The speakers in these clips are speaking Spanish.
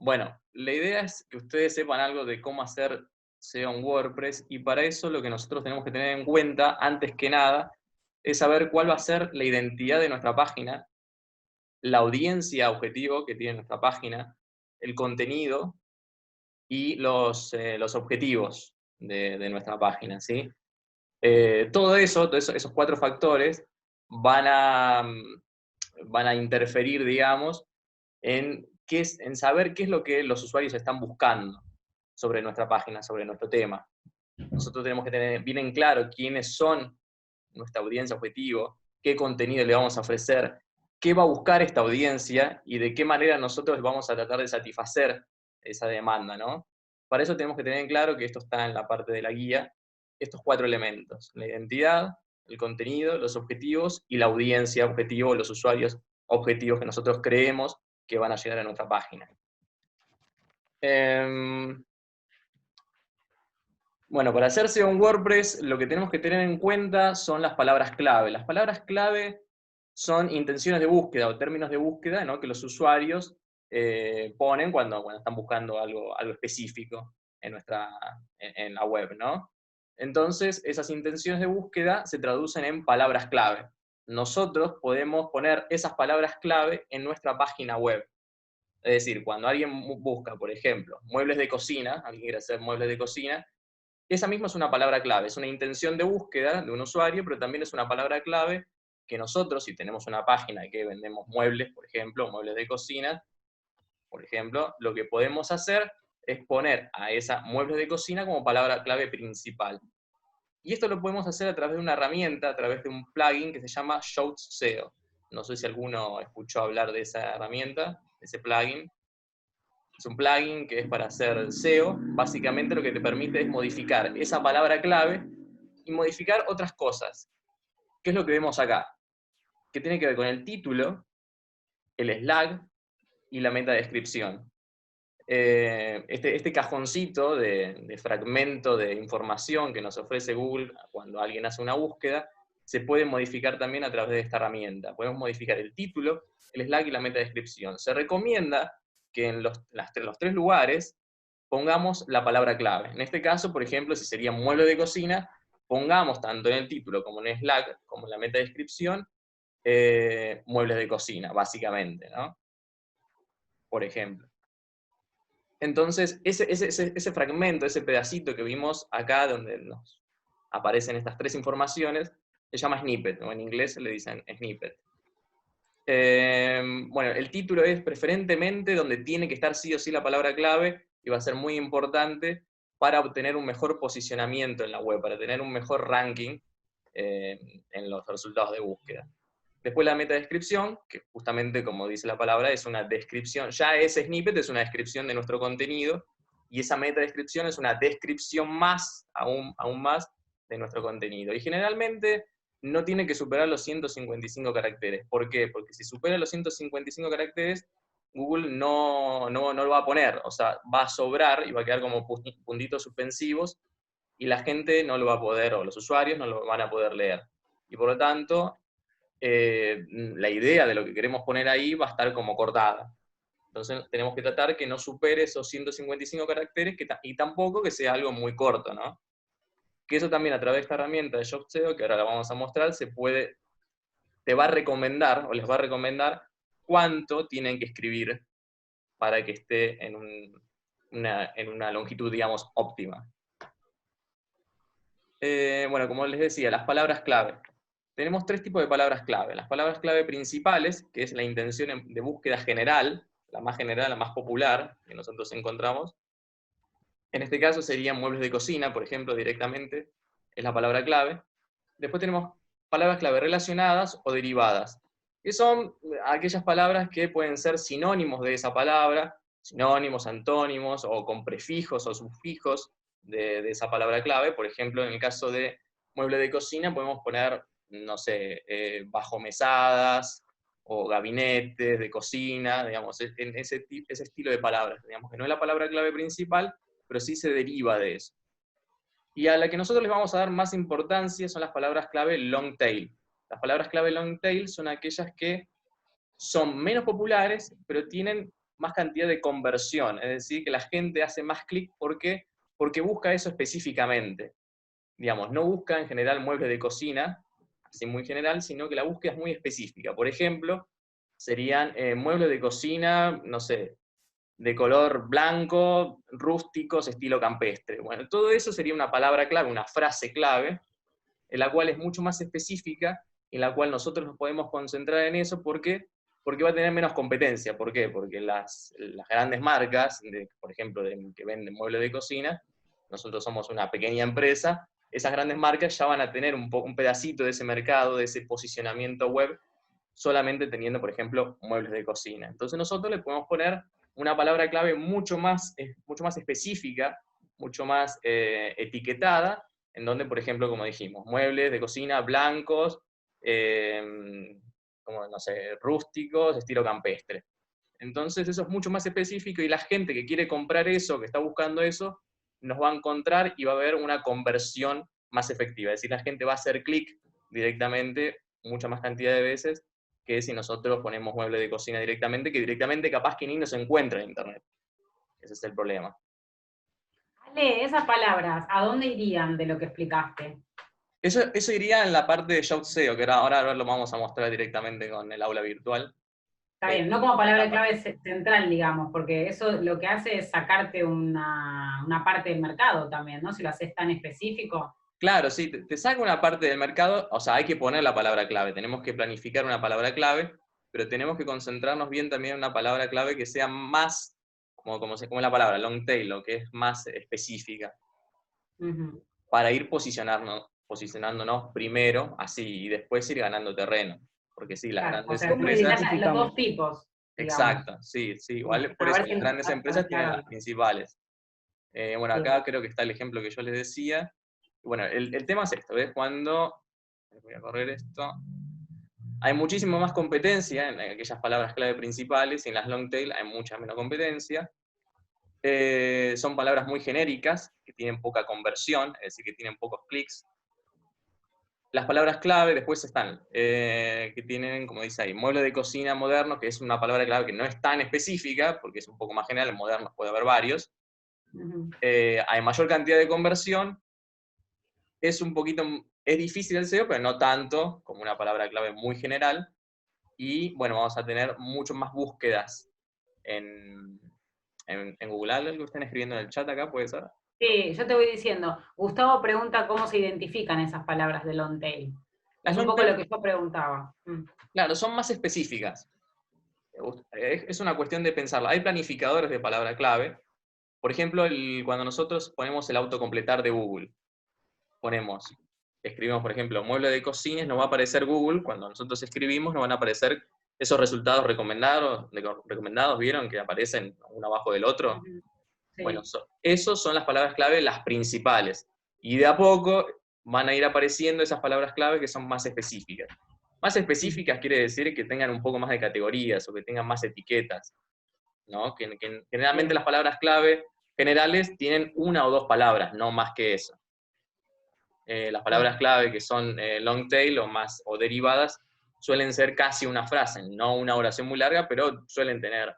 Bueno, la idea es que ustedes sepan algo de cómo hacer SEO en WordPress, y para eso lo que nosotros tenemos que tener en cuenta, antes que nada, es saber cuál va a ser la identidad de nuestra página, la audiencia objetivo que tiene nuestra página, el contenido y los objetivos de nuestra página, ¿sí? Todo eso, esos cuatro factores van a, van a interferir, digamos, en saber qué es lo que los usuarios están buscando sobre nuestra página, sobre nuestro tema. Nosotros tenemos que tener bien en claro quiénes son nuestra audiencia objetivo, qué contenido le vamos a ofrecer, qué va a buscar esta audiencia y de qué manera nosotros vamos a tratar de satisfacer esa demanda, ¿no? Para eso tenemos que tener en claro que esto está en la parte de la guía, estos cuatro elementos: la identidad, el contenido, los objetivos y la audiencia objetivo, los usuarios objetivos que nosotros creemos que van a llegar a nuestra página. Bueno, para hacerse un WordPress, lo que tenemos que tener en cuenta son las palabras clave. Las palabras clave son intenciones de búsqueda o términos de búsqueda, ¿no?, que los usuarios ponen cuando están buscando algo específico en la web, ¿no? Entonces, esas intenciones de búsqueda se traducen en palabras clave. Nosotros podemos poner esas palabras clave en nuestra página web. Es decir, cuando alguien busca, por ejemplo, muebles de cocina, alguien quiere hacer muebles de cocina, esa misma es una palabra clave, es una intención de búsqueda de un usuario, pero también es una palabra clave que nosotros, si tenemos una página que vendemos muebles, por ejemplo, muebles de cocina, por ejemplo, lo que podemos hacer es poner a esa muebles de cocina como palabra clave principal. Y esto lo podemos hacer a través de una herramienta, a través de un plugin que se llama Shows SEO. No sé si alguno escuchó hablar de esa herramienta, de ese plugin. Es un plugin que es para hacer SEO. Básicamente lo que te permite es modificar esa palabra clave y modificar otras cosas. ¿Qué es lo que vemos acá? Que tiene que ver con el título, el slug y la metadescripción. Este cajoncito de fragmento de información que nos ofrece Google cuando alguien hace una búsqueda, se puede modificar también a través de esta herramienta. Podemos modificar el título, el slug y la metadescripción. Se recomienda que en los tres lugares pongamos la palabra clave. En este caso, por ejemplo, si sería mueble de cocina, pongamos tanto en el título como en el slug, como en la metadescripción, muebles de cocina, básicamente, ¿no? Por ejemplo. Entonces, ese fragmento, ese pedacito que vimos acá, donde nos aparecen estas tres informaciones, se llama snippet, o en inglés le dicen snippet. Bueno, el título es preferentemente donde tiene que estar sí o sí la palabra clave, y va a ser muy importante para obtener un mejor posicionamiento en la web, para tener un mejor ranking en los resultados de búsqueda. Después la metadescripción, que justamente como dice la palabra, es una descripción. Ya ese snippet es una descripción de nuestro contenido, y esa metadescripción es una descripción más, aún más, de nuestro contenido. Y generalmente no tiene que superar los 155 caracteres. ¿Por qué? Porque si supera los 155 caracteres, Google no lo va a poner. O sea, va a sobrar y va a quedar como puntitos suspensivos, y la gente no lo va a poder, o los usuarios no lo van a poder leer. Y por lo tanto, la idea de lo que queremos poner ahí va a estar como cortada. Entonces tenemos que tratar que no supere esos 155 caracteres y tampoco que sea algo muy corto, ¿no? Que eso también, a través de esta herramienta de ShopSEO, que ahora la vamos a mostrar, te va a recomendar, o les va a recomendar, cuánto tienen que escribir para que esté en una longitud, digamos, óptima. Bueno, como les decía, las palabras clave. Tenemos tres tipos de palabras clave. Las palabras clave principales, que es la intención de búsqueda general, la más popular que nosotros encontramos. En este caso serían muebles de cocina, por ejemplo, directamente, es la palabra clave. Después tenemos palabras clave relacionadas o derivadas, que son aquellas palabras que pueden ser sinónimos de esa palabra, sinónimos, antónimos, o con prefijos o sufijos de esa palabra clave. Por ejemplo, en el caso de mueble de cocina podemos poner, no sé, bajomesadas o gabinetes de cocina, digamos, en ese estilo de palabras, digamos, que no es la palabra clave principal, pero sí se deriva de eso. Y a la que nosotros les vamos a dar más importancia son las palabras clave long tail. Las palabras clave long tail son aquellas que son menos populares, pero tienen más cantidad de conversión, es decir, que la gente hace más clic porque busca eso específicamente. Digamos, no busca en general muebles de cocina, así muy general, sino que la búsqueda es muy específica. Por ejemplo, serían muebles de cocina, no sé, de color blanco, rústicos, estilo campestre. Bueno, todo eso sería una palabra clave, una frase clave, en la cual es mucho más específica, en la cual nosotros nos podemos concentrar en eso, porque va a tener menos competencia. ¿Por qué? Porque las grandes marcas, por ejemplo, que venden muebles de cocina, nosotros somos una pequeña empresa, esas grandes marcas ya van a tener un pedacito de ese mercado, de ese posicionamiento web, solamente teniendo, por ejemplo, muebles de cocina. Entonces nosotros le podemos poner una palabra clave mucho más específica, mucho más etiquetada, en donde, por ejemplo, como dijimos, muebles de cocina blancos, como, no sé, rústicos, estilo campestre. Entonces eso es mucho más específico y la gente que quiere comprar eso, que está buscando eso, nos va a encontrar y va a haber una conversión más efectiva. Es decir, la gente va a hacer clic directamente, mucha más cantidad de veces, que si nosotros ponemos mueble de cocina directamente, que directamente capaz que ni nos encuentra en Internet. Ese es el problema. Ale, esas palabras, ¿a dónde irían de lo que explicaste? Eso iría en la parte de Shout SEO, que ahora lo vamos a mostrar directamente con el aula virtual. Está bien, no como palabra La clave central, digamos, porque eso lo que hace es sacarte una parte del mercado también, ¿no? Si lo haces tan específico. Claro, sí, te saca una parte del mercado, o sea, hay que poner la palabra clave, tenemos que planificar una palabra clave, pero tenemos que concentrarnos bien también en una palabra clave que sea más, como es la palabra, long tail, lo que es más específica, para ir posicionándonos primero, así, y después ir ganando terreno. Porque sí, las Claro, o grandes sea, ¿Cómo empresas... necesitas los identificamos? dos tipos, digamos. Exacto, sí, sí, igual por A eso ver si las grandes empresas tienen las claro. principales. Bueno, Sí. acá creo que está el ejemplo que yo les decía. Bueno, el tema es esto, ¿ves? Cuando, voy a correr esto, hay muchísimo más competencia en aquellas palabras clave principales y en las long tail hay mucha menos competencia. Son palabras muy genéricas, que tienen poca conversión, es decir, que tienen pocos clics. Las palabras clave después están, que tienen, como dice ahí, mueble de cocina moderno, que es una palabra clave que no es tan específica, porque es un poco más general, en modernos puede haber varios. Hay mayor cantidad de conversión, es difícil el SEO, pero no tanto como una palabra clave muy general, y bueno, vamos a tener mucho más búsquedas en Google. ¿Algo que estén escribiendo en el chat acá puede ser? Sí, yo te voy diciendo. Gustavo pregunta cómo se identifican esas palabras de long tail. Las Es un long poco tail, lo que yo preguntaba. claro, son más específicas. Es una cuestión de pensarla. Hay planificadores de palabra clave. Por ejemplo, cuando nosotros ponemos el autocompletar de Google, escribimos, por ejemplo, mueble de cocina, nos va a aparecer Google, cuando nosotros escribimos nos van a aparecer esos resultados recomendados, ¿vieron? Que aparecen uno abajo del otro. Sí. Bueno, esos son las palabras clave, las principales. Y de a poco van a ir apareciendo esas palabras clave que son más específicas. Más específicas quiere decir que tengan un poco más de categorías o que tengan más etiquetas, ¿no? Que generalmente las palabras clave generales tienen una o dos palabras, no más que eso. Las palabras clave que son long tail o derivadas suelen ser casi una frase, no una oración muy larga, pero suelen tener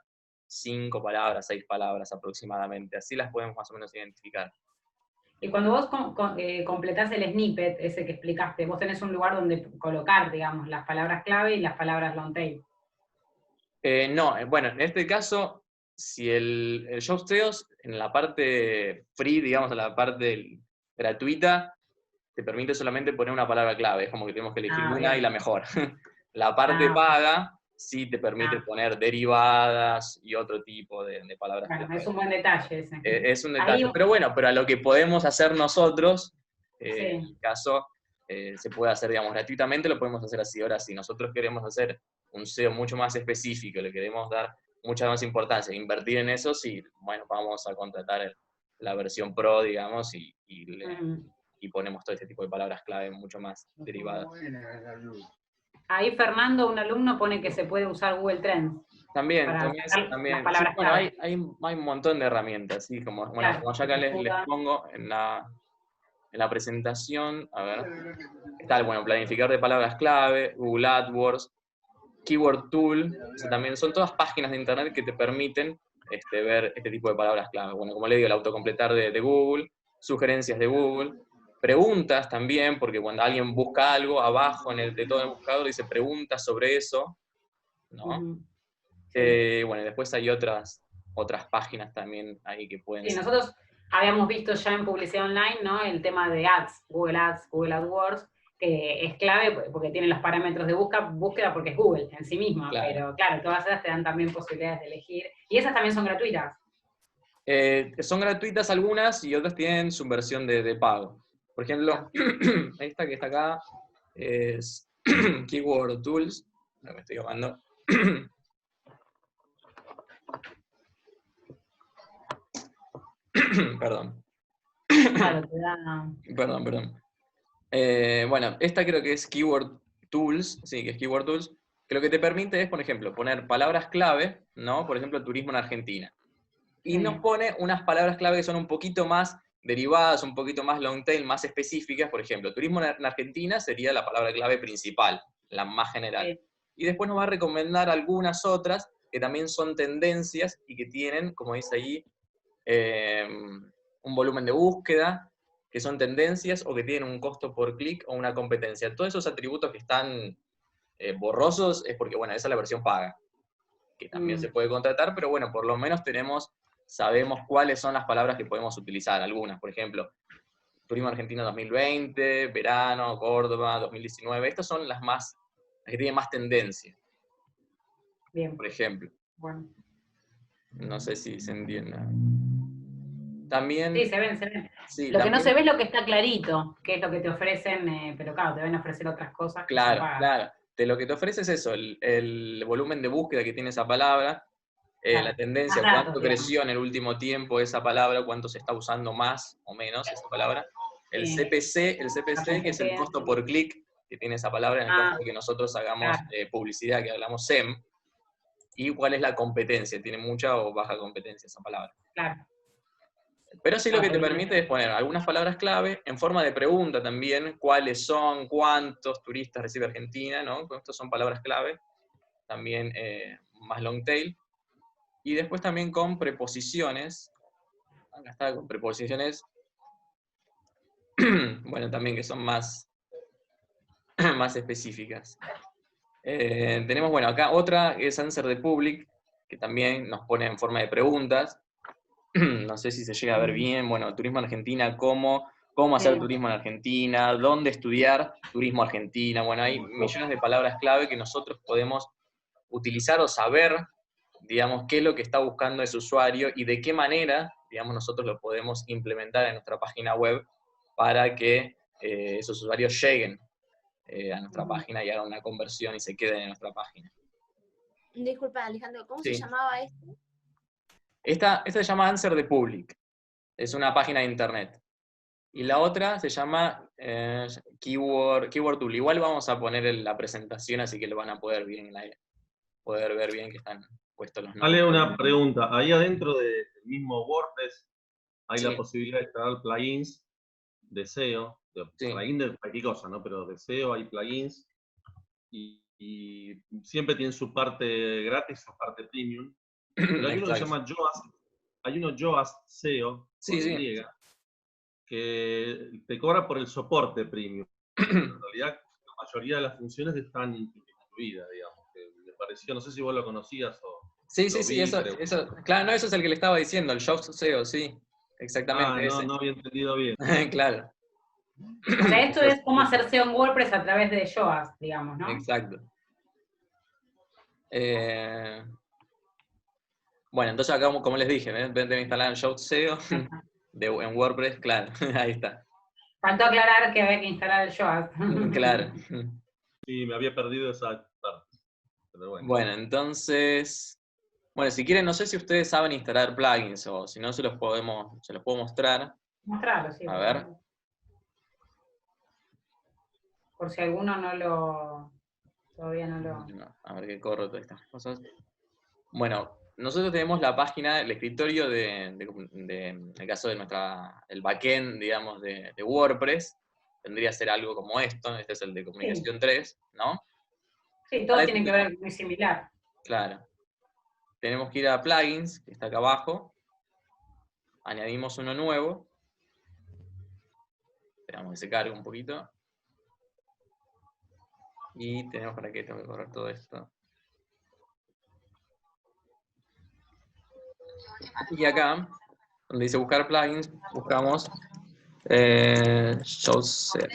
5 palabras, 6 palabras aproximadamente. Así las podemos más o menos identificar. Y cuando vos completás el snippet, ese que explicaste, vos tenés un lugar donde colocar, digamos, las palabras clave y las palabras long tail. No, bueno, en este caso, si el Show SEOs en la parte free, digamos, en la parte gratuita, te permite solamente poner una palabra clave, es como que tenemos que elegir una y Bien. la mejor. La parte paga sí te permite poner derivadas y otro tipo de palabras Bueno, clave. es un buen detalle ese. Es un Ahí, detalle, pero bueno, pero a lo que podemos hacer nosotros, en sí. el caso, se puede hacer, digamos, gratuitamente, lo podemos hacer así. Ahora, si nosotros queremos hacer un SEO mucho más específico, le queremos dar mucha más importancia, invertir en eso, sí, bueno, vamos a contratar la versión Pro, digamos, y ponemos todo este tipo de palabras clave mucho más derivadas. Ahí Fernando, un alumno, pone que se puede usar Google Trends. También, Para también, sacar las también. Sí, palabras bueno, clave. hay un montón de herramientas, ¿sí? Como, bueno, Claro, como ya que te acá les ayuda. pongo en la presentación, a ver, está, bueno, planificar de palabras clave, Google AdWords, Keyword Tool, eso también son todas páginas de internet que te permiten ver este tipo de palabras clave. Bueno, como le digo, el autocompletar de Google, sugerencias de Google, preguntas también, porque cuando alguien busca algo, abajo de todo el buscador dice preguntas sobre eso, ¿no? Sí. Bueno, y después hay otras páginas también ahí que pueden Sí, ser. nosotros habíamos visto ya en publicidad online, ¿no? El tema de Ads, Google AdWords, que es clave porque tiene los parámetros de búsqueda porque es Google en sí misma, Claro. pero claro, todas esas te dan también posibilidades de elegir. Y esas también son gratuitas. Son gratuitas algunas y otras tienen su versión de pago. Por ejemplo, esta que está acá es Keyword Tools. No me estoy llamando. Perdón. Claro, te da... Perdón. Bueno, esta creo que es Keyword Tools, sí, que es Keyword Tools, que lo que te permite es, por ejemplo, poner palabras clave, ¿no? Por ejemplo, turismo en Argentina. Y nos pone unas palabras clave que son un poquito más derivadas, un poquito más long tail, más específicas. Por ejemplo, turismo en Argentina sería la palabra clave principal, la más general. Sí. Y después nos va a recomendar algunas otras que también son tendencias y que tienen, como dice ahí, un volumen de búsqueda, que son tendencias o que tienen un costo por clic o una competencia. Todos esos atributos que están borrosos es porque, bueno, esa es la versión paga, que también se puede contratar, pero bueno, por lo menos sabemos cuáles son las palabras que podemos utilizar. Algunas, por ejemplo, Turismo Argentino 2020, Verano, Córdoba, 2019. Estas son las que tienen más tendencia. Bien. Por ejemplo. Bueno. No sé si se entiende. También... Sí, se ven. Sí, Lo que no también, se ve es lo que está clarito, que es lo que te ofrecen, pero claro, te van a ofrecer otras cosas que son pagas. claro. Lo que te ofrece es eso, el volumen de búsqueda que tiene esa palabra, Claro. la tendencia, Más datos, cuánto digamos. creció en el último tiempo esa palabra, cuánto se está usando más o menos esa palabra. El CPC, La que es el costo competencia. por clic que tiene esa palabra en el caso de que nosotros hagamos Claro. publicidad, que hablamos SEM, y cuál es la competencia, tiene mucha o baja competencia esa palabra. Claro. Pero sí lo que te permite es poner algunas palabras clave en forma de pregunta también, cuáles son, cuántos turistas recibe Argentina, ¿no? Estas son palabras clave, también más long tail. Y después también con preposiciones, acá está con preposiciones, bueno, también que son más específicas. Tenemos, bueno, acá otra es Answer the Public, que también nos pone en forma de preguntas. No sé si se llega a ver bien, bueno, turismo en Argentina, cómo hacer turismo en Argentina, dónde estudiar turismo Argentina, bueno, hay millones de palabras clave que nosotros podemos utilizar o saber, digamos, qué es lo que está buscando ese usuario y de qué manera, digamos, nosotros lo podemos implementar en nuestra página web para que esos usuarios lleguen a nuestra página y hagan una conversión y se queden en nuestra página. Disculpa, Alejandro, ¿cómo Sí. se llamaba esto? Esta se llama Answer the Public, es una página de internet. Y la otra se llama Keyword Tool. Igual vamos a poner la presentación, así que lo van a poder ver bien que están puestos los nombres. Dale una pregunta. Ahí adentro del mismo WordPress hay Sí. la posibilidad de instalar plugins de SEO, Sí. plugin de cualquier cosa, ¿no? Pero de SEO hay plugins y siempre tienen su parte gratis, su parte premium. Pero hay uno que se llama Yoast, hay uno Yoast SEO, Sí, con sí. Y, que te cobra por el soporte premium. En realidad, la mayoría de las funciones están incluidas, digamos. Que me pareció, no sé si vos lo conocías o... Sí, eso, claro, no, eso es el que le estaba diciendo, el Yoast SEO, sí, exactamente ese. No había entendido bien. Claro. O sea, esto es cómo hacer SEO en WordPress a través de Yoast, digamos, ¿no? Exacto. Bueno, entonces acá, como les dije, deben instalar el Yoast SEO en WordPress, claro, ahí está. Faltó aclarar que había que instalar el Yoast. Claro. Sí, me había perdido esa parte. Pero bueno. Bueno, entonces, bueno, si quieren, no sé si ustedes saben instalar plugins o si no se los puedo mostrar. Mostrarlo, sí. A ver. Por si alguno todavía no lo... A ver que corro todas estas cosas. Bueno, nosotros tenemos la página, el escritorio en el caso de el backend, digamos, de WordPress. Tendría que ser algo como esto. Este es el de comunicación 3, ¿no? Sí, todos tienen que ver muy similar. Claro. Tenemos que ir a plugins, que está acá abajo. Añadimos uno nuevo. Esperamos que se cargue un poquito. Y tenemos para qué tengo que correr todo esto. Y acá, donde dice buscar plugins, buscamos Show Set.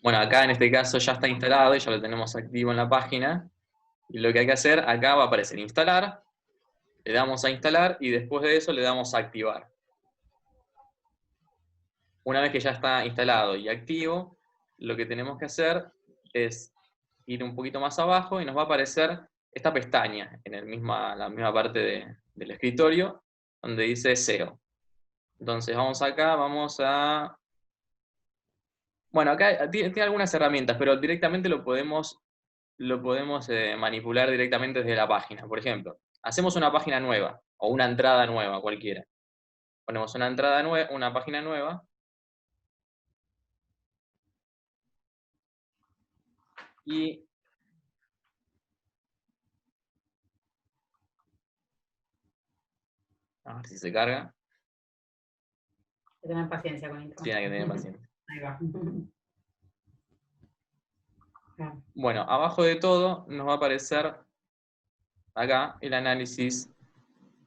Bueno, acá en este caso ya está instalado y ya lo tenemos activo en la página. Y lo que hay que hacer, acá va a aparecer instalar, le damos a instalar y después de eso le damos a activar. Una vez que ya está instalado y activo, lo que tenemos que hacer es ir un poquito más abajo y nos va a aparecer esta pestaña en la misma parte del escritorio donde dice SEO. Entonces vamos acá, vamos a... Bueno, acá tiene algunas herramientas, pero directamente lo podemos manipular directamente desde la página. Por ejemplo, hacemos una página nueva o una entrada nueva, cualquiera. Ponemos una entrada nueva, una página nueva. Y a ver si se carga. Hay que tener paciencia con esto. Sí, hay que tener paciencia. Ahí va. Bueno, abajo de todo nos va a aparecer acá el análisis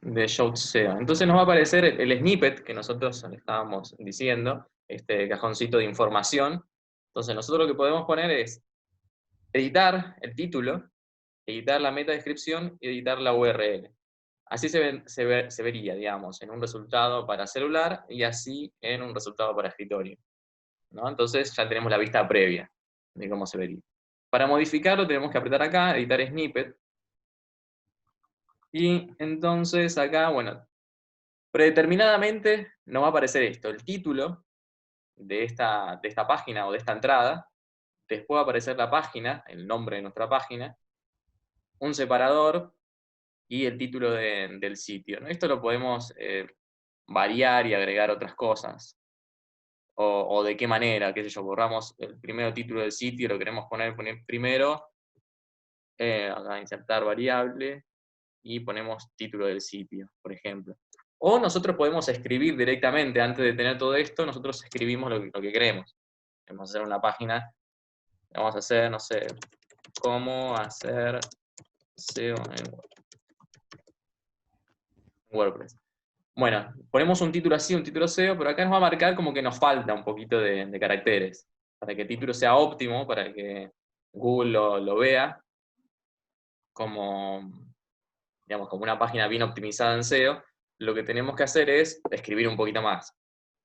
de Show SEO. Entonces nos va a aparecer el snippet que nosotros le estábamos diciendo, este cajoncito de información. Entonces nosotros lo que podemos poner es editar el título, editar la metadescripción y editar la URL. Así se vería, digamos, en un resultado para celular y así en un resultado para escritorio, ¿no? Entonces ya tenemos la vista previa de cómo se vería. Para modificarlo tenemos que apretar acá, editar snippet. Y entonces acá, bueno, predeterminadamente nos va a aparecer esto, el título de esta página o de esta entrada. Después va a aparecer la página, el nombre de nuestra página, un separador y el título del sitio, ¿no? Esto lo podemos variar y agregar otras cosas. O de qué manera, qué sé yo, borramos el primer título del sitio, lo queremos poner primero, acá insertar variable, y ponemos título del sitio, por ejemplo. O nosotros podemos escribir directamente, antes de tener todo esto, nosotros escribimos lo que queremos. Vamos a hacer una página, vamos a hacer, no sé, cómo hacer SEO en WordPress. Bueno, ponemos un título así, un título SEO, pero acá nos va a marcar como que nos falta un poquito de caracteres, para que el título sea óptimo, para que Google lo vea como, digamos, como una página bien optimizada en SEO. Lo que tenemos que hacer es escribir un poquito más.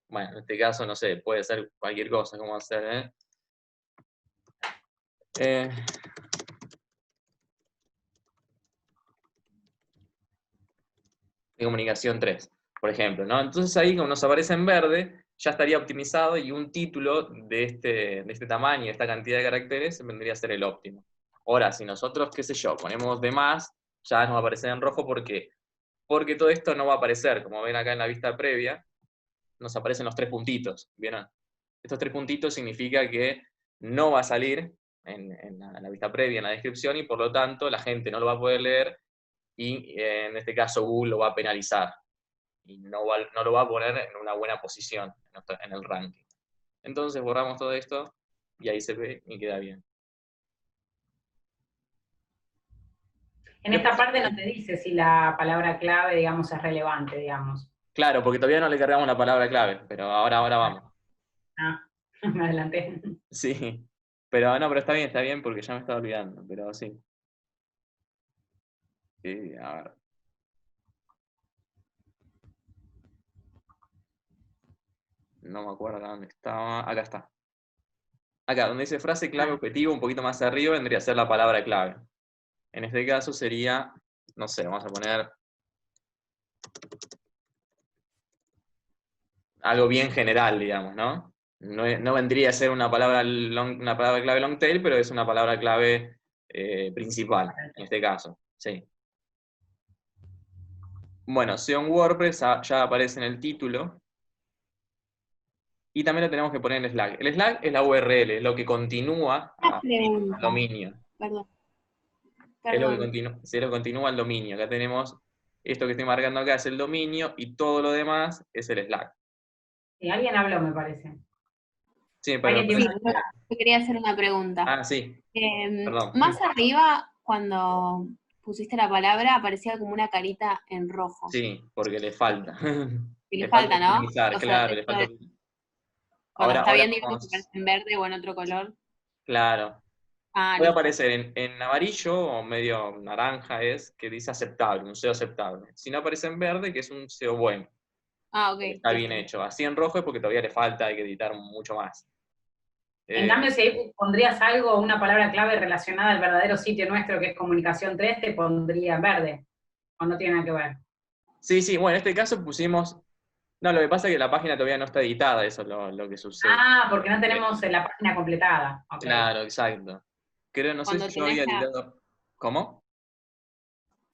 Bueno, en este caso, no sé, puede ser cualquier cosa, como hacer, de comunicación 3, por ejemplo, ¿no? Entonces ahí, como nos aparece en verde, ya estaría optimizado y un título de este tamaño, de esta cantidad de caracteres, vendría a ser el óptimo. Ahora, si nosotros, qué sé yo, ponemos de más, ya nos va a aparecer en rojo. ¿Por qué? Porque todo esto no va a aparecer, como ven acá en la vista previa, nos aparecen los 3 puntitos, ¿vieron? Estos 3 puntitos significa que no va a salir en la vista previa, en la descripción, y por lo tanto la gente no lo va a poder leer, y en este caso Google lo va a penalizar, y no lo va a poner en una buena posición en el ranking. Entonces borramos todo esto, y ahí se ve y queda bien. En esta parte no te dice si la palabra clave, digamos, es relevante, digamos. Claro, porque todavía no le cargamos la palabra clave, pero ahora vamos. Ah, me adelanté. Sí, pero no, pero está bien porque ya me estaba olvidando, pero sí. A ver. No me acuerdo dónde estaba. Acá está. Acá, donde dice frase clave objetivo, un poquito más arriba, vendría a ser la palabra clave. En este caso sería, no sé, vamos a poner algo bien general, digamos, ¿no? No vendría a ser una palabra clave long tail, pero es una palabra clave principal, en este caso, sí. Bueno, SEO en WordPress ya aparece en el título. Y también lo tenemos que poner en Slack. El Slack es la URL, es lo que continúa Una al pregunta. dominio. Perdón. Es lo que Perdón. continúa al dominio. Acá tenemos esto que estoy marcando acá es el dominio y todo lo demás es el Slack. Sí, alguien habló, me parece. Sí, pero Alguien Sí, tiene yo quería hacer una pregunta. Ah, sí, perdón. Más arriba, cuando pusiste la palabra, aparecía como una carita en rojo. Sí, porque le falta. Y le Le falta falta, ¿no? optimizar, O sea, claro, le falta. cuando está Ahora bien, digamos que vamos, aparece en verde o en otro color. claro. Ah, Puede listo. aparecer en amarillo o medio naranja es que dice aceptable, un SEO aceptable. Si no aparece en verde, que es un SEO bueno, Ah, ok, que está bien listo. hecho. Así en rojo es porque todavía le falta, hay que editar mucho más. En Eh, cambio, si ahí pondrías algo, una palabra clave relacionada al verdadero sitio nuestro, que es Comunicación 3, te pondría en verde. ¿O no tiene nada que ver? sí, bueno, en este caso pusimos. No, lo que pasa es que la página todavía no está editada, eso es lo que sucede. Ah, porque no tenemos la página completada. Ok. Claro, exacto. Creo, no sé si Cuando yo tenés había la, editado. ¿Cómo?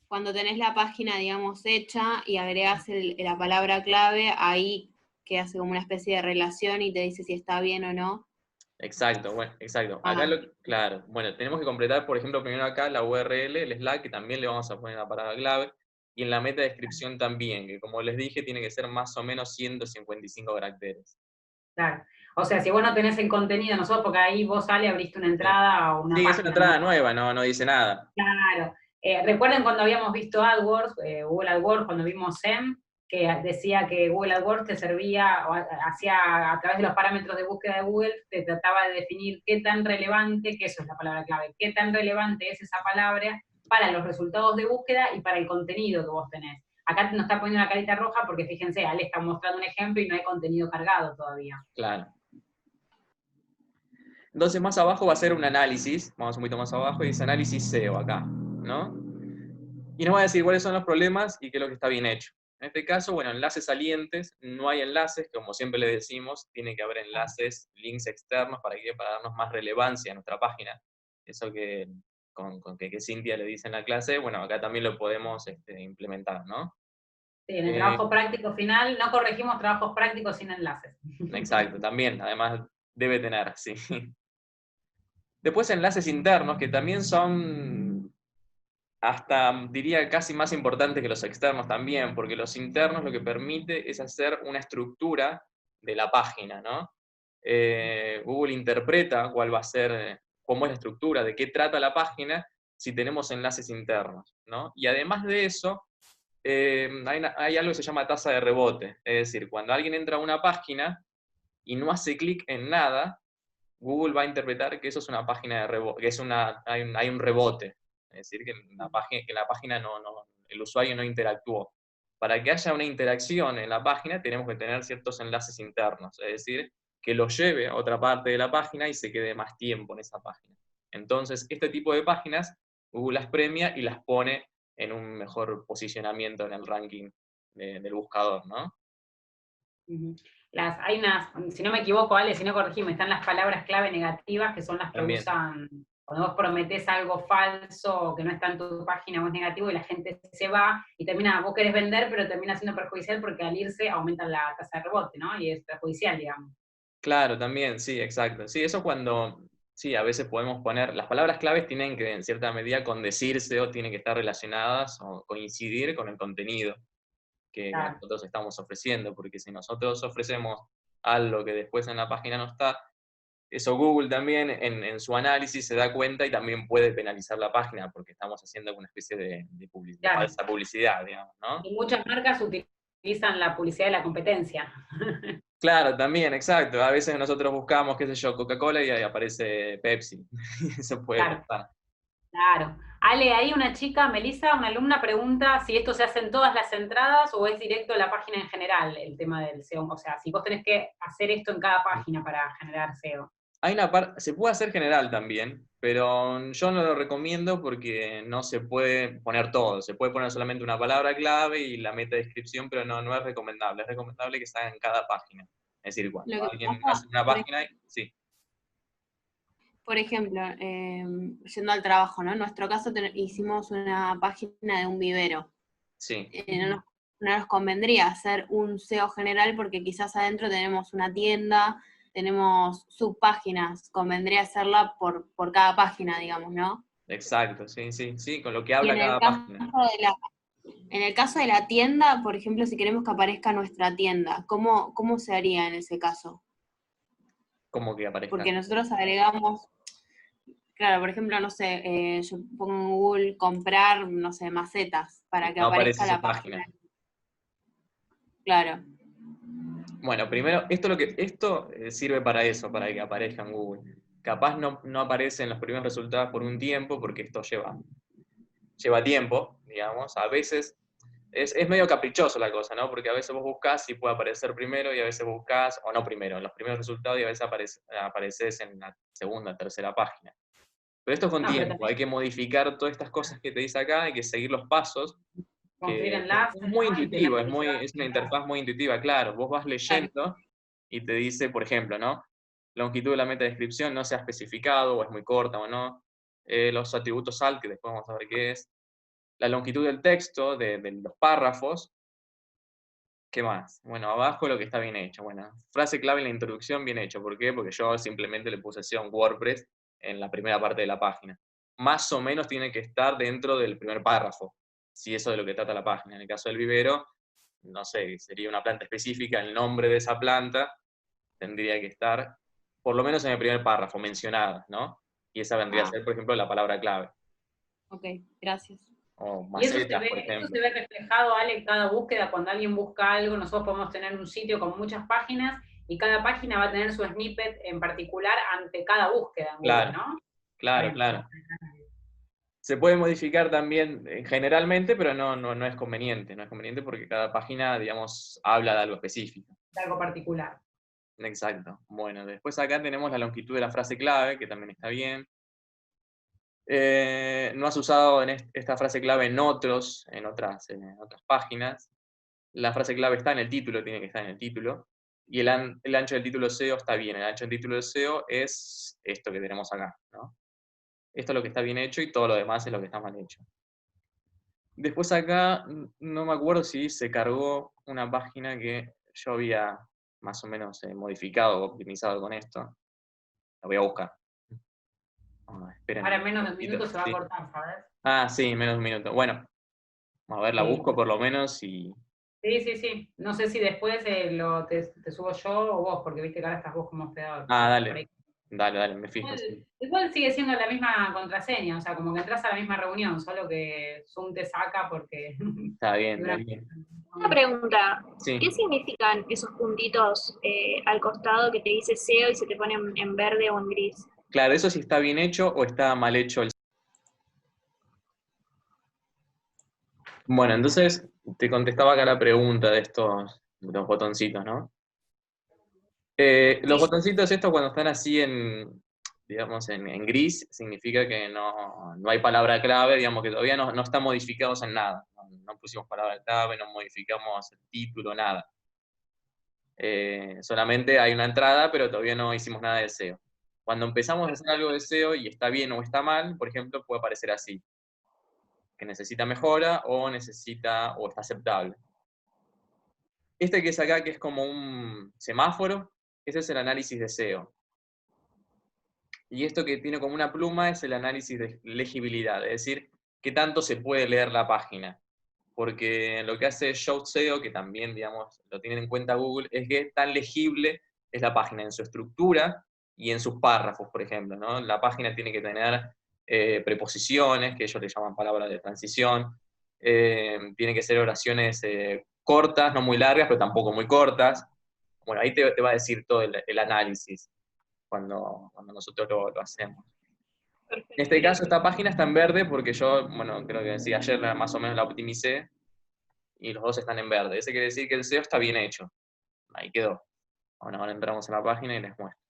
cuando tenés la página, digamos, hecha y agregás la palabra clave, ahí que hace como una especie de relación y te dice si está bien o no. Exacto, bueno, exacto. Acá Ah, claro, bueno, tenemos que completar, por ejemplo, primero acá la URL, el Slack, que también le vamos a poner la palabra clave, y en la meta descripción también, que como les dije, tiene que ser más o menos 155 caracteres. Claro. O sea, si vos no tenés el contenido, nosotros, porque ahí vos, Ale, abriste una Sí, entrada o una sí, es una página, no me entrada acuerdo. nueva, no dice nada. Claro. Recuerden cuando habíamos visto AdWords, Google AdWords, cuando vimos SEM, que decía que Google AdWords te servía, o hacía a través de los parámetros de búsqueda de Google, te trataba de definir qué tan relevante, que eso es la palabra clave, qué tan relevante es esa palabra para los resultados de búsqueda y para el contenido que vos tenés. Acá nos está poniendo una carita roja porque fíjense, Ale está mostrando un ejemplo y no hay contenido cargado todavía. Claro. Entonces más abajo va a ser un análisis, vamos un poquito más abajo, y dice análisis SEO acá, ¿no? Y nos va a decir cuáles son los problemas y qué es lo que está bien hecho. En este caso, bueno, enlaces salientes, no hay enlaces, como siempre le decimos, tiene que haber enlaces, links externos para darnos más relevancia a nuestra página. Eso que que Cintia le dice en la clase, bueno, acá también lo podemos implementar, ¿no? Sí, en el Eh, trabajo práctico final no corregimos trabajos prácticos sin enlaces. exacto, también, además debe tener, sí. Después enlaces internos, que también son hasta diría casi más importante que los externos también, porque los internos lo que permite es hacer una estructura de la página, ¿no? Google interpreta cuál va a ser, cómo es la estructura, de qué trata la página, si tenemos enlaces internos, ¿no? Y además de eso, hay algo que se llama tasa de rebote, es decir, cuando alguien entra a una página y no hace clic en nada, Google va a interpretar que eso es una página de rebote, que hay un rebote, es decir, que la página el usuario no interactuó. Para que haya una interacción en la página tenemos que tener ciertos enlaces internos, es decir, que lo lleve a otra parte de la página y se quede más tiempo en esa página. Entonces, este tipo de páginas, Google las premia y las pone en un mejor posicionamiento en el ranking del buscador, ¿no? Hay unas, si no me equivoco, Ale, si no corregime, están las palabras clave negativas, que son las que También. usan cuando vos prometés algo falso o que no está en tu página o es negativo y la gente se va y termina, vos querés vender, pero termina siendo perjudicial porque al irse aumentan la tasa de rebote, ¿no? Y es perjudicial, digamos. Claro, también, sí, exacto. Sí, eso cuando, sí, a veces podemos poner, las palabras claves tienen que en cierta medida condecirse o tienen que estar relacionadas o coincidir con el contenido que Claro. nosotros estamos ofreciendo, porque si nosotros ofrecemos algo que después en la página no está, eso Google también en su análisis se da cuenta y también puede penalizar la página porque estamos haciendo una especie de Claro. falsa publicidad, digamos, ¿no? Y muchas marcas utilizan la publicidad de la competencia. Claro, también, exacto. A veces nosotros buscamos, qué sé yo, Coca-Cola y ahí aparece Pepsi. Eso puede Claro. pasar. Claro. Ale, ahí una chica, Melissa, una alumna pregunta si esto se hace en todas las entradas o es directo a la página en general, el tema del SEO. O sea, si vos tenés que hacer esto en cada página para generar SEO. Hay una parte, se puede hacer general también, pero yo no lo recomiendo porque no se puede poner todo. Se puede poner solamente una palabra clave y la meta descripción, pero no es recomendable. Es recomendable que se haga en cada página. Es decir, lo cuando que alguien pasa, hace una página, sí, por ejemplo, yendo al trabajo, ¿no? En nuestro caso hicimos una página de un vivero. sí, No nos no nos convendría hacer un SEO general porque quizás adentro tenemos una tienda, tenemos subpáginas, convendría hacerla por cada página, digamos, ¿no? Exacto, sí, sí, sí, con lo que Y habla en el cada caso página. en el caso de la tienda, por ejemplo, si queremos que aparezca nuestra tienda, ¿cómo se haría en ese caso? Como que aparezca. Porque nosotros agregamos, claro, por ejemplo, no sé, yo pongo en Google comprar, no sé, macetas, para que No aparece aparezca su la página. página. Claro, Bueno, primero, esto sirve para eso, para que aparezca en Google. Capaz no aparece en los primeros resultados por un tiempo, porque esto lleva tiempo, digamos. A veces es medio caprichoso la cosa, ¿no? Porque a veces vos buscás y puede aparecer primero, y a veces buscás, o no primero, en los primeros resultados, y a veces apareces en la segunda, tercera página. Pero esto es con No, pero tiempo, también hay que modificar todas estas cosas que te dice acá, hay que seguir los pasos, construir que es enlaces, muy ¿no? Y tener intuitivo, publicidad es una segmentada. interfaz muy intuitiva, claro. Vos vas claro. leyendo y te dice, por ejemplo, ¿no? La longitud de la meta descripción no se ha especificado, o es muy corta o no. Los atributos alt, que después vamos a ver qué es. La longitud del texto, de los párrafos. ¿Qué más? Bueno, abajo lo que está bien hecho. Bueno, frase clave en la introducción, bien hecho. ¿Por qué? Porque yo simplemente le puse SEO en WordPress en la primera parte de la página. Más o menos tiene que estar dentro del primer párrafo, si eso es de lo que trata la página. En el caso del vivero, no sé, sería una planta específica, el nombre de esa planta tendría que estar por lo menos en el primer párrafo, mencionada, ¿no? Y esa vendría a Ah, ser, por ejemplo, la palabra clave. ok, gracias. O Y eso macetas, por eso ejemplo. se ve reflejado, Ale, en cada búsqueda. Cuando alguien busca algo, nosotros podemos tener un sitio con muchas páginas y cada página va a tener su snippet en particular ante cada búsqueda en Google, Claro, ¿no? claro, Bien, claro. Se puede modificar también generalmente, pero no es conveniente. No es conveniente porque cada página, digamos, habla de algo específico. algo particular. Exacto. Bueno, después acá tenemos la longitud de la frase clave, que también está bien. No has usado esta frase clave en otras páginas. La frase clave está en el título, tiene que estar en el título. Y el ancho del título SEO está bien. El ancho del título de SEO es esto que tenemos acá, ¿no? Esto es lo que está bien hecho y todo lo demás es lo que está mal hecho. Después acá, no me acuerdo si se cargó una página que yo había más o menos modificado o optimizado con esto. La voy a buscar. Esperen Ahora en un menos de un momentito. minuto se va a Sí. cortar, ¿sabes? Ah, sí, menos de un minuto. Bueno, a ver, la Sí. busco por lo menos y... Sí, sí, sí. No sé si después te subo yo o vos, porque viste que ahora estás vos como hospedador. Ah, Por dale. ahí. Dale, me fijo. Sí. Igual sigue siendo la misma contraseña, o sea, como que entras a la misma reunión, solo que Zoom te saca porque Está bien, de está una bien. Una pregunta, Sí. ¿qué significan esos puntitos al costado que te dice SEO y se te pone en verde o en gris? Claro, eso sí está bien hecho o está mal hecho. Bueno, entonces te contestaba acá la pregunta de los botoncitos, ¿no? Los Sí. botoncitos estos cuando están así digamos, en gris, significa que no hay palabra clave, digamos que todavía no están modificados en nada. No pusimos palabra clave, no modificamos el título, nada. Solamente hay una entrada, pero todavía no hicimos nada de SEO. Cuando empezamos a hacer algo de SEO y está bien o está mal, por ejemplo, puede aparecer así, que necesita mejora o está aceptable. Este que es acá, que es como un semáforo, ese es el análisis de SEO. Y esto que tiene como una pluma es el análisis de legibilidad, es decir, qué tanto se puede leer la página. Porque lo que hace Show SEO, que también, digamos, lo tienen en cuenta Google, es que tan legible es la página en su estructura y en sus párrafos, por ejemplo, ¿no? La página tiene que tener preposiciones, que ellos le llaman palabras de transición, tiene que ser oraciones cortas, no muy largas, pero tampoco muy cortas. Bueno, ahí te va a decir todo el análisis cuando nosotros lo hacemos. En este caso, esta página está en verde porque yo, bueno, creo que sí, ayer más o menos la optimicé y los dos están en verde. Eso quiere decir que el SEO está bien hecho. Ahí quedó. Bueno, ahora entramos en la página y les muestro.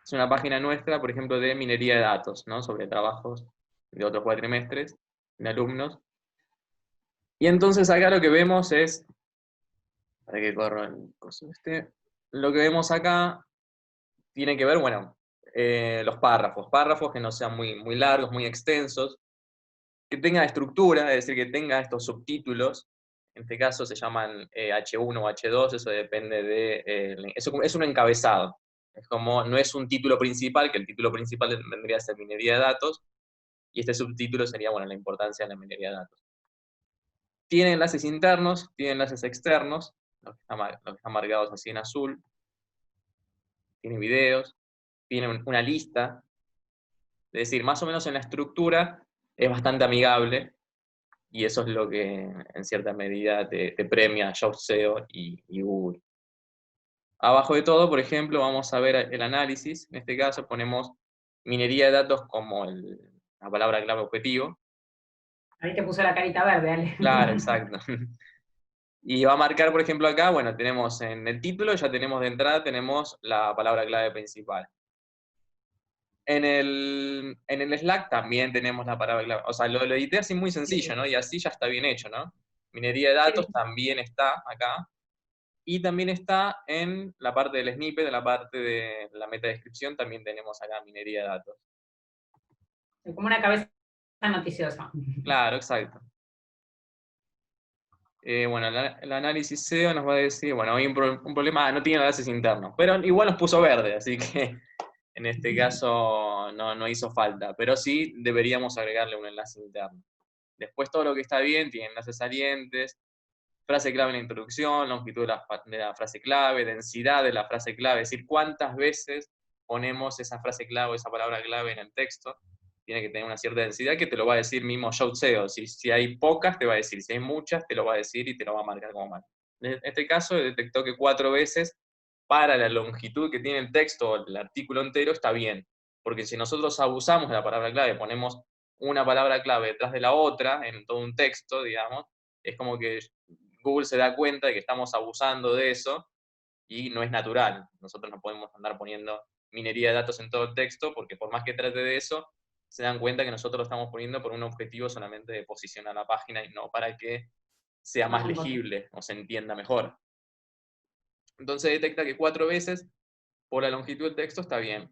Es una página nuestra, por ejemplo, de minería de datos, ¿no? Sobre trabajos de otros cuatrimestres, de alumnos. Y entonces acá lo que vemos es, para que corra el coso este, lo que vemos acá tiene que ver, bueno, los párrafos que no sean muy largos, muy extensos. que tenga estructura, es decir, que tenga estos subtítulos. En este caso se llaman H1 o H2, eso depende de... eso es un encabezado. Es como, no es un título principal, que el título principal vendría a ser minería de datos, y este subtítulo sería, bueno, la importancia de la minería de datos. Tiene enlaces internos, tiene enlaces externos, los que están marcados así en azul. Tiene videos, tiene una lista. Es decir, más o menos en la estructura es bastante amigable, y eso es lo que en cierta medida te premia Yoast SEO y Google. Abajo de todo, por ejemplo, vamos a ver el análisis. En este caso ponemos minería de datos como la palabra clave objetivo. Ahí te puso la carita verde, Ale. Claro, exacto. Y va a marcar, por ejemplo, acá, bueno, tenemos en el título, ya tenemos de entrada, tenemos la palabra clave principal. En el Slack también tenemos la palabra clave. O sea, lo edité así muy sencillo, ¿no? Y así ya está bien hecho, ¿no? Minería de datos también está acá. Y también está en la parte del snippet, en la parte de la metadescripción, también tenemos acá minería de datos. Como una cabeza noticiosa. Claro, exacto. Bueno, el análisis SEO nos va a decir, bueno, hay un problema, no tiene enlaces internos, pero igual nos puso verde, así que en este caso no hizo falta, pero sí deberíamos agregarle un enlace interno. Después todo lo que está bien, tiene enlaces salientes, frase clave en la introducción, longitud de la frase clave, densidad de la frase clave, es decir, cuántas veces ponemos esa frase clave, esa palabra clave en el texto. Tiene que tener una cierta densidad que te lo va a decir mismo Yoast SEO. Si hay pocas, te va a decir. Si hay muchas, te lo va a decir y te lo va a marcar como mal. En este caso, detectó que 4 veces para la longitud que tiene el texto o el artículo entero está bien. Porque si nosotros abusamos de la palabra clave, ponemos una palabra clave detrás de la otra en todo un texto, digamos, es como que Google se da cuenta de que estamos abusando de eso y no es natural. Nosotros no podemos andar poniendo minería de datos en todo el texto, porque por más que trate de eso, se dan cuenta que nosotros lo estamos poniendo por un objetivo solamente de posicionar la página y no para que sea más legible o se entienda mejor. Entonces detecta que 4 veces por la longitud del texto está bien.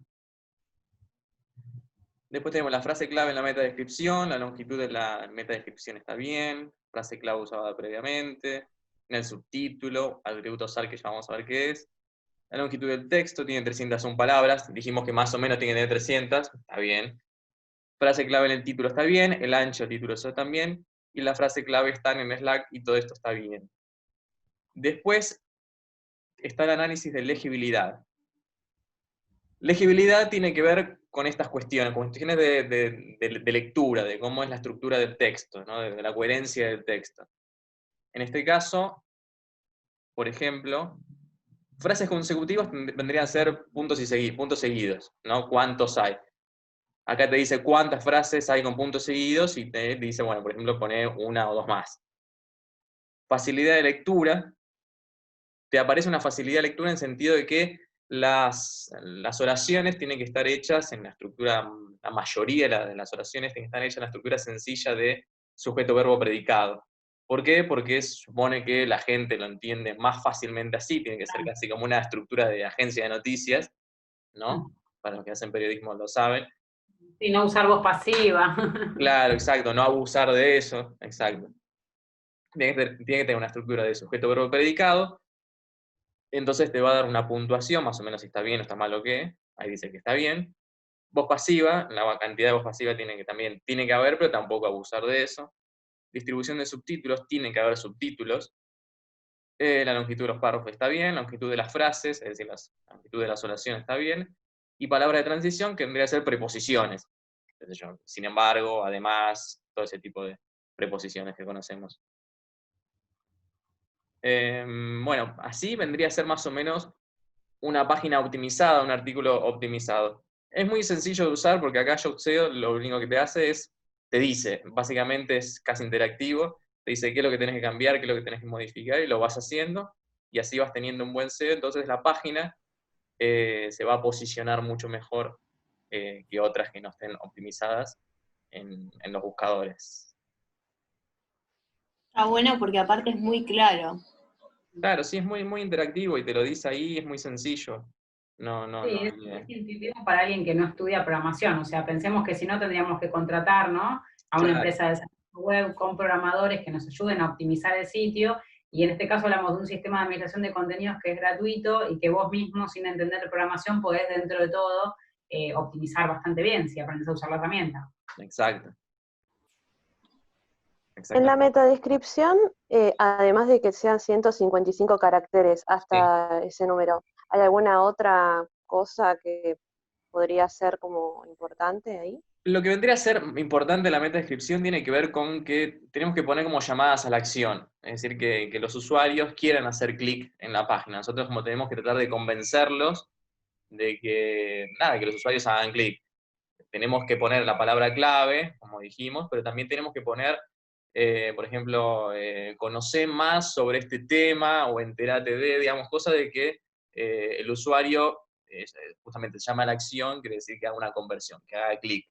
Después tenemos la frase clave en la metadescripción, la longitud de la metadescripción está bien, frase clave usada previamente, en el subtítulo, atributo SAR que ya vamos a ver qué es. La longitud del texto tiene 301 palabras, dijimos que más o menos tiene que tener 300, está bien. Frase clave en el título está bien, el ancho del título está bien, y la frase clave está en Slack y todo esto está bien. Después está el análisis de legibilidad. Legibilidad tiene que ver con estas cuestiones de lectura, de cómo es la estructura del texto, ¿no? De la coherencia del texto. En este caso, por ejemplo, frases consecutivas vendrían a ser puntos seguidos, ¿no? ¿Cuántos hay? Acá te dice cuántas frases hay con puntos seguidos y te dice, bueno, por ejemplo, pone 1 o 2 más. Facilidad de lectura. Te aparece una facilidad de lectura en el sentido de que las oraciones tienen que estar hechas en la estructura, la mayoría de las oraciones tienen que estar hechas en la estructura sencilla de sujeto, verbo, predicado. ¿Por qué? Porque supone que la gente lo entiende más fácilmente así, tiene que ser casi como una estructura de agencia de noticias, ¿no? Para los que hacen periodismo lo saben. Y no usar voz pasiva. Claro, exacto, no abusar de eso, exacto. Tiene que tener una estructura de sujeto, verbo, predicado. Entonces te va a dar una puntuación, más o menos si está bien o está mal o qué. Ahí dice que está bien. Voz pasiva, la cantidad de voz pasiva también tiene que haber, pero tampoco abusar de eso. Distribución de subtítulos, tienen que haber subtítulos. La longitud de los párrafos está bien, la longitud de las frases, es decir, la longitud de las oraciones está bien. Y palabra de transición, que vendría a ser preposiciones. Sin embargo, además, todo ese tipo de preposiciones que conocemos. Bueno, así vendría a ser más o menos una página optimizada, un artículo optimizado. Es muy sencillo de usar porque acá Yoast SEO lo único que te hace es, te dice, básicamente es casi interactivo, te dice qué es lo que tenés que cambiar, qué es lo que tenés que modificar y lo vas haciendo y así vas teniendo un buen SEO, entonces la página se va a posicionar mucho mejor que otras que no estén optimizadas en los buscadores. Está bueno porque aparte es muy claro. Claro, sí, es muy, muy interactivo y te lo dice ahí, es muy sencillo. Sí, es intuitivo para alguien que no estudia programación, o sea, pensemos que si no tendríamos que contratar, ¿no?, a una empresa de desarrollo web con programadores que nos ayuden a optimizar el sitio, y en este caso hablamos de un sistema de administración de contenidos que es gratuito y que vos mismo, sin entender de programación, podés dentro de todo optimizar bastante bien si aprendes a usar la herramienta. Exacto. En la metadescripción, además de que sean 155 caracteres hasta ese número, ¿hay alguna otra cosa que podría ser como importante ahí? Lo que vendría a ser importante en la metadescripción tiene que ver con que tenemos que poner como llamadas a la acción, es decir, que los usuarios quieran hacer clic en la página. Nosotros como tenemos que tratar de convencerlos de que, nada, que los usuarios hagan clic. Tenemos que poner la palabra clave, como dijimos, pero también tenemos que poner, por ejemplo, conocer más sobre este tema o entérate de, digamos, cosas de que el usuario justamente llama a la acción, quiere decir que haga una conversión, que haga clic.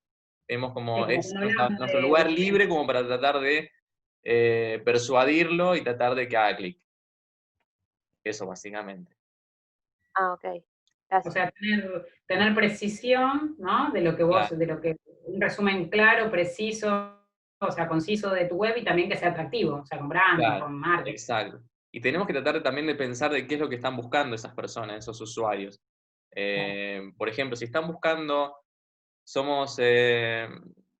Tenemos como, es nuestro lugar libre como para tratar de persuadirlo y tratar de que haga clic. Eso, básicamente. Ah, ok. Gracias. O sea, tener precisión, ¿no? De lo que vos, Claro. un resumen claro, preciso, o sea, conciso de tu web, y también que sea atractivo, o sea, con branding, Claro, con marketing. exacto. Y tenemos que tratar también de pensar de qué es lo que están buscando esas personas, esos usuarios. Por ejemplo, si están buscando, somos,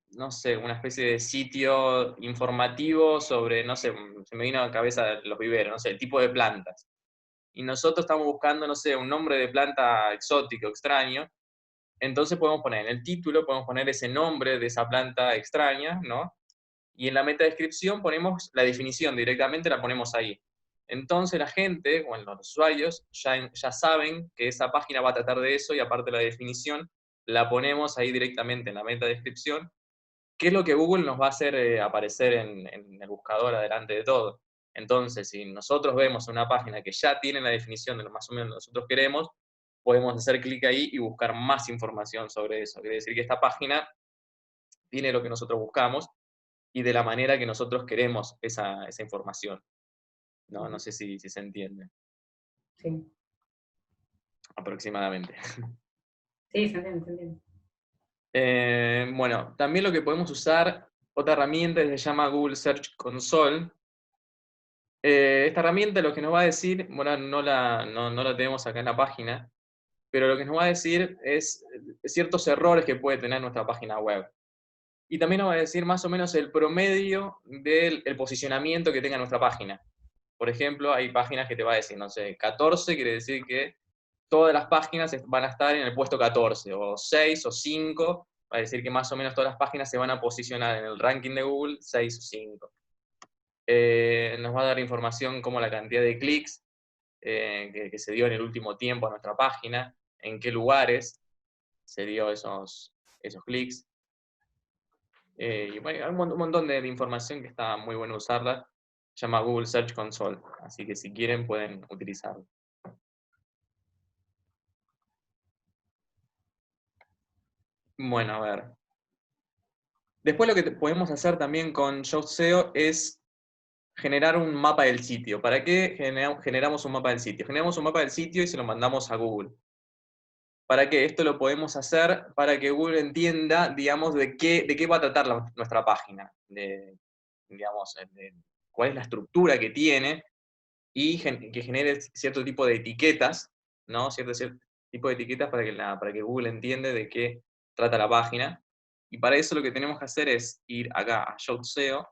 no sé, una especie de sitio informativo sobre, no sé, se me vino a la cabeza los viveros, no sé, el tipo de plantas. Y nosotros estamos buscando, no sé, un nombre de planta exótico, extraño. Entonces podemos poner en el título, podemos poner ese nombre de esa planta extraña, ¿no? Y en la metadescripción ponemos la definición, directamente la ponemos ahí. Entonces la gente, o los usuarios, ya saben que esa página va a tratar de eso, y aparte la definición la ponemos ahí directamente en la metadescripción, que es lo que Google nos va a hacer aparecer en el buscador adelante de todo. Entonces, si nosotros vemos una página que ya tiene la definición de lo más o menos que nosotros queremos, podemos hacer clic ahí y buscar más información sobre eso. Quiere decir que esta página tiene lo que nosotros buscamos y de la manera que nosotros queremos esa información. No sé si se entiende. Sí, Aproximadamente. sí, se entiende, se entiende. Bueno, también lo que podemos usar, otra herramienta que se llama Google Search Console. Esta herramienta lo que nos va a decir, bueno, no la tenemos acá en la página, pero lo que nos va a decir es ciertos errores que puede tener nuestra página web. Y también nos va a decir más o menos el promedio del posicionamiento que tenga nuestra página. Por ejemplo, hay páginas que te va a decir, no sé, 14 quiere decir que todas las páginas van a estar en el puesto 14, o 6 o 5, va a decir que más o menos todas las páginas se van a posicionar en el ranking de Google 6 o 5. Nos va a dar información como la cantidad de clics que se dio en el último tiempo a nuestra página, en qué lugares se dio esos clics. Y bueno, hay un montón de información que está muy bueno usarla. Se llama Google Search Console, así que si quieren pueden utilizarlo. Bueno, a ver. Después lo que podemos hacer también con Yoast SEO es generar un mapa del sitio. ¿Para qué generamos un mapa del sitio? Generamos un mapa del sitio y se lo mandamos a Google. ¿Para qué? Esto lo podemos hacer para que Google entienda, digamos, de qué va a tratar nuestra página, digamos, de cuál es la estructura que tiene, y que genere cierto tipo de etiquetas, ¿no? Cierto tipo de etiquetas para que Google entienda de qué trata la página. Y para eso lo que tenemos que hacer es ir acá a Yoast SEO.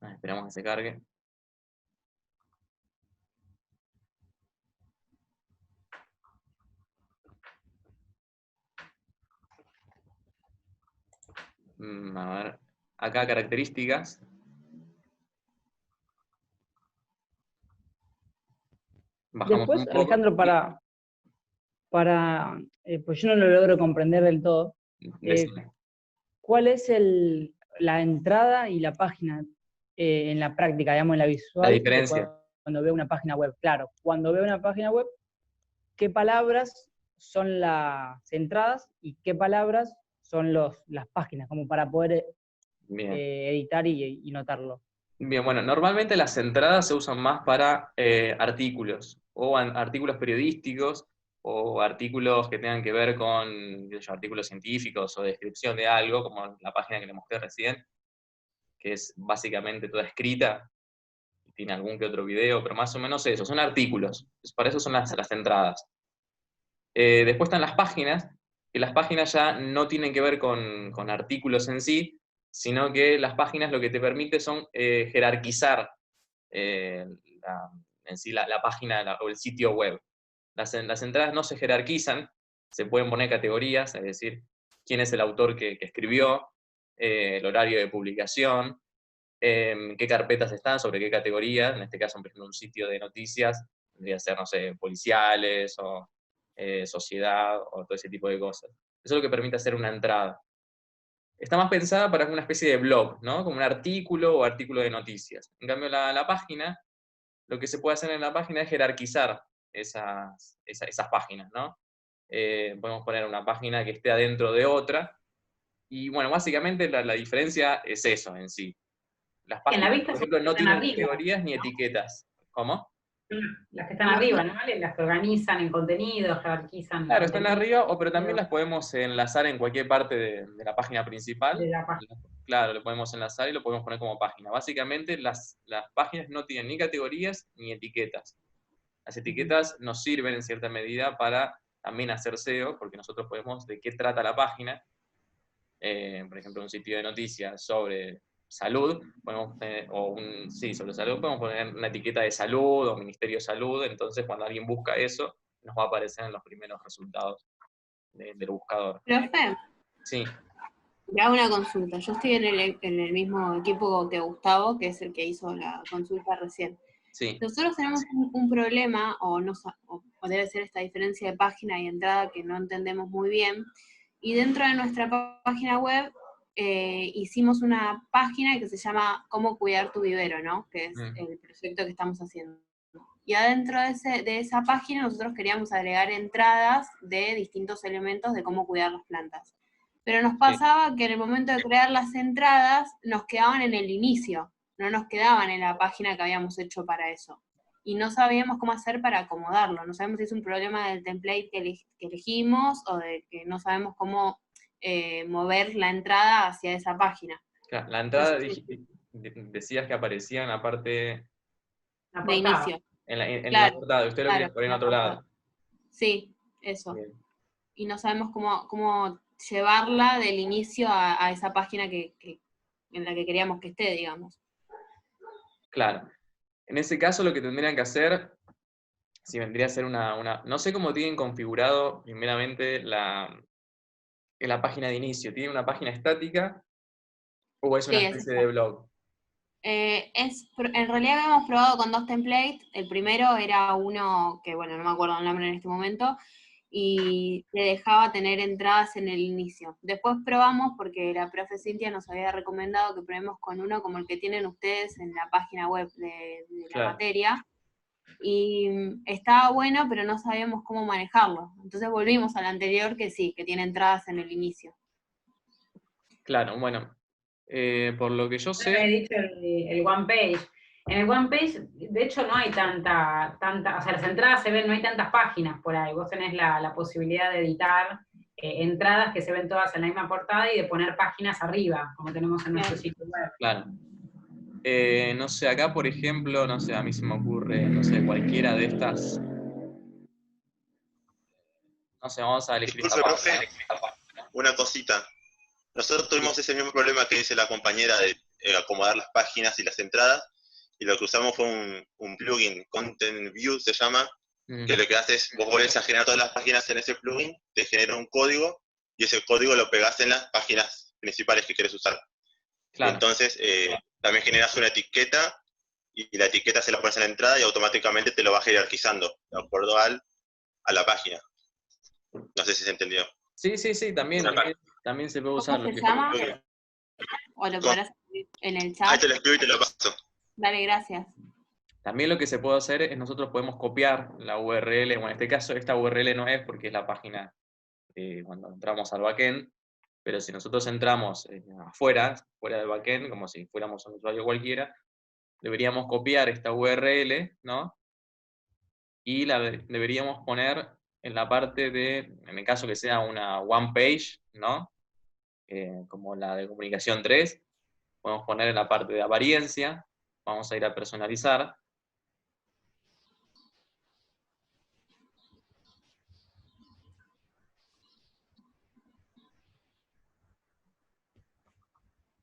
Esperamos que se cargue. A ver, acá características. Bajamos Después, un poco. Alejandro, pues yo no lo logro comprender del todo, Decime. ¿cuál es la entrada y la página en la práctica, digamos, en la visual? La diferencia. Cuando veo una página web, claro. Cuando veo una página web, ¿qué palabras son las entradas y qué palabras son las páginas, como para poder editar y notarlo? Bien, bueno, normalmente las entradas se usan más para artículos, o artículos periodísticos, o artículos que tengan que ver con, qué sé yo, artículos científicos o descripción de algo, como la página que le mostré recién, que es básicamente toda escrita, tiene algún que otro video, pero más o menos eso, son artículos. Para eso son las entradas. Después están las páginas, que las páginas ya no tienen que ver con artículos en sí, sino que las páginas lo que te permite son jerarquizar en sí la página o el sitio web. Las entradas no se jerarquizan, se pueden poner categorías, es decir, quién es el autor que escribió, el horario de publicación, qué carpetas están, sobre qué categorías. En este caso, por ejemplo, un sitio de noticias tendría que ser, no sé, policiales o sociedad o todo ese tipo de cosas. Eso es lo que permite hacer una entrada. Está más pensada para una especie de blog, ¿no? Como un artículo o artículo de noticias. En cambio, la página, lo que se puede hacer en la página es jerarquizar esas páginas, ¿no? Podemos poner una página que esté adentro de otra. Y bueno, básicamente la diferencia es eso en sí. Las En la páginas, vista por ejemplo, no están tienen arriba, categorías ni etiquetas. ¿Cómo? las que están arriba, ¿no? Las que organizan en contenidos, jerarquizan Claro, están contenidos arriba, pero también las podemos enlazar en cualquier parte de la página principal. de la página. Claro, lo podemos enlazar y lo podemos poner como página. Básicamente las páginas no tienen ni categorías ni etiquetas. Las etiquetas nos sirven en cierta medida para también hacer SEO, porque nosotros podemos de qué trata la página. Por ejemplo, un sitio de noticias sobre salud, sobre salud, podemos poner una etiqueta de salud o Ministerio de Salud. Entonces cuando alguien busca eso, nos va a aparecer en los primeros resultados del buscador. Profe, Sí, le hago una consulta. Yo estoy en el mismo equipo que Gustavo, que es el que hizo la consulta recién. sí. Nosotros tenemos un problema, o debe ser esta diferencia de página y entrada que no entendemos muy bien, y dentro de nuestra página web hicimos una página que se llama Cómo cuidar tu vivero, ¿no? Que es el proyecto que estamos haciendo. Y adentro de esa página nosotros queríamos agregar entradas de distintos elementos de cómo cuidar las plantas. Pero nos pasaba que en el momento de crear las entradas nos quedaban en el inicio, no nos quedaban en la página que habíamos hecho para eso. Y no sabíamos cómo hacer para acomodarlo. No sabemos si es un problema del template que elegimos o de que no sabemos cómo mover la entrada hacia esa página. Claro, la entrada decías que aparecía en la parte de inicio. En Claro, la portada. Usted lo quería poner en otro lado. Sí, eso. Bien. Y no sabemos cómo llevarla del inicio a esa página en la que queríamos que esté, digamos. Claro. En ese caso lo que tendrían que hacer, si vendría a ser no sé cómo tienen configurado primeramente la página de inicio. ¿Tiene una página estática o es una especie de blog? En realidad habíamos probado con 2 templates. El primero era uno que, bueno, no me acuerdo el nombre en este momento, y te dejaba tener entradas en el inicio. Después probamos, porque la profe Cintia nos había recomendado que probemos con uno como el que tienen ustedes en la página web de la materia, y estaba bueno, pero no sabíamos cómo manejarlo. Entonces volvimos al anterior, que sí, que tiene entradas en el inicio. Claro, bueno, por lo que yo Yo sé... había dicho el One Page. En el One Page, de hecho, no hay tanta, o sea, las entradas se ven, no hay tantas páginas por ahí. Vos tenés la posibilidad de editar entradas que se ven todas en la misma portada y de poner páginas arriba, como tenemos en nuestro sitio web. Claro. No sé, acá por ejemplo, no sé, a mí se me ocurre, no sé, cualquiera de estas. No sé, vamos a elegir esta página. Una cosita. Nosotros tuvimos ese mismo problema que dice la compañera de acomodar las páginas y las entradas, y lo que usamos fue un plugin, Content View se llama, que lo que hace es, vos volvés a generar todas las páginas en ese plugin, te genera un código, y ese código lo pegás en las páginas principales que querés usar. Claro. Entonces, también generas una etiqueta, y la etiqueta se la pones en la entrada y automáticamente te lo va jerarquizando, de acuerdo a la página. No sé si se entendió. Sí, también se puede usar. ¿Cómo se llama? ¿O lo podrás escribir en el chat? Ahí te lo escribo y te lo paso. Dale, gracias. También lo que se puede hacer es nosotros podemos copiar la URL, bueno, en este caso esta URL no es porque es la página cuando entramos al backend, pero si nosotros entramos fuera del backend, como si fuéramos un usuario cualquiera, deberíamos copiar esta URL, ¿no? Y la deberíamos poner en la parte de, en el caso que sea una one page, ¿no? Como la de comunicación 3, podemos poner en la parte de apariencia, vamos a ir a personalizar.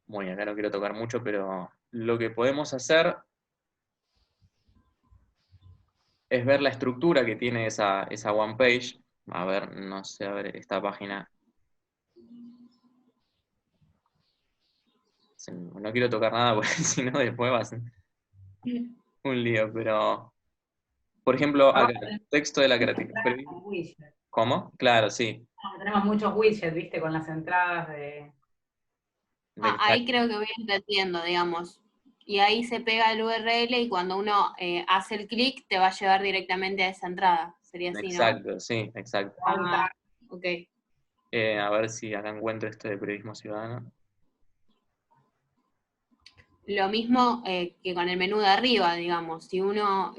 Muy bien, acá no quiero tocar mucho, pero lo que podemos hacer es ver la estructura que tiene esa one page. A ver, no sé, a ver, esta página. No quiero tocar nada porque si no después va a ser un lío, pero... Por ejemplo, acá, texto de la creatividad. ¿Cómo? Claro, sí. Tenemos muchos widgets, ¿viste? Con las entradas de... Ahí creo que voy entendiendo, digamos. Y ahí se pega el URL y cuando uno hace el clic te va a llevar directamente a esa entrada. Sería así, Exacto, ¿no? sí, exacto. Ok. A ver si acá encuentro esto de periodismo ciudadano. Lo mismo que con el menú de arriba, digamos. Si uno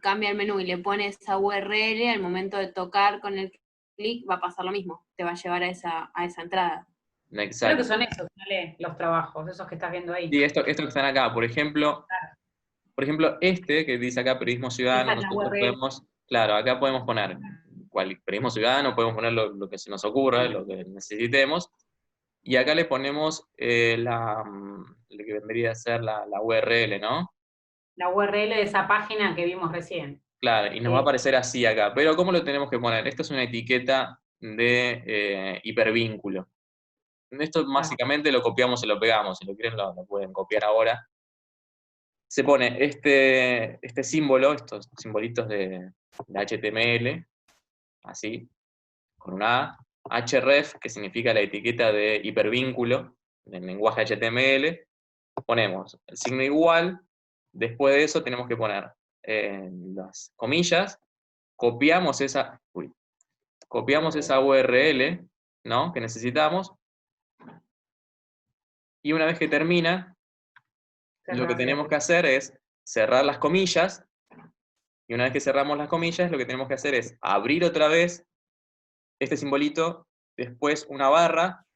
cambia el menú y le pone esa URL, al momento de tocar con el clic va a pasar lo mismo. Te va a llevar a esa entrada. Exacto. Creo que son esos, ¿vale? Los trabajos, esos que estás viendo ahí. Sí, esto que están acá, por ejemplo, este que dice acá periodismo ciudadano, nosotros podemos, claro, acá podemos poner periodismo ciudadano, podemos poner lo que se nos ocurra, lo que necesitemos, y acá le ponemos lo que vendría a ser la URL, ¿no? La URL de esa página que vimos recién. Claro, y nos va a aparecer así acá, pero ¿cómo lo tenemos que poner? Esto es una etiqueta de hipervínculo. Esto básicamente lo copiamos y lo pegamos, si lo quieren lo pueden copiar ahora. Se pone este símbolo, estos simbolitos de HTML, así, con una A, href, que significa la etiqueta de hipervínculo del lenguaje HTML, ponemos el signo igual, después de eso tenemos que poner las comillas, copiamos esa URL, ¿no?, que necesitamos, y una vez que termina, lo que tenemos que hacer es cerrar las comillas, y una vez que cerramos las comillas, lo que tenemos que hacer es abrir otra vez este simbolito, después una barra,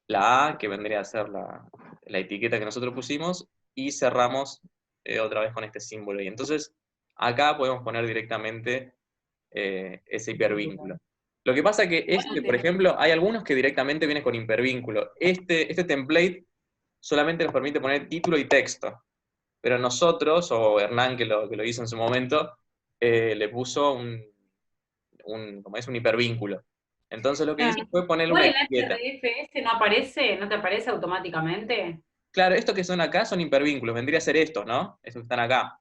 la A, que vendría a ser la etiqueta que nosotros pusimos, y cerramos otra vez con este símbolo. Y entonces, acá podemos poner directamente ese hipervínculo. Lo que pasa que por ejemplo, hay algunos que directamente vienen con hipervínculo. Este template solamente nos permite poner título y texto. Pero nosotros, o Hernán que lo hizo en su momento, le puso como es un hipervínculo. Entonces lo que hizo fue ponerle una etiqueta. ¿El HRF no aparece? ¿No te aparece automáticamente? Claro, estos que son acá son hipervínculos, vendría a ser estos, ¿no? Estos que están acá.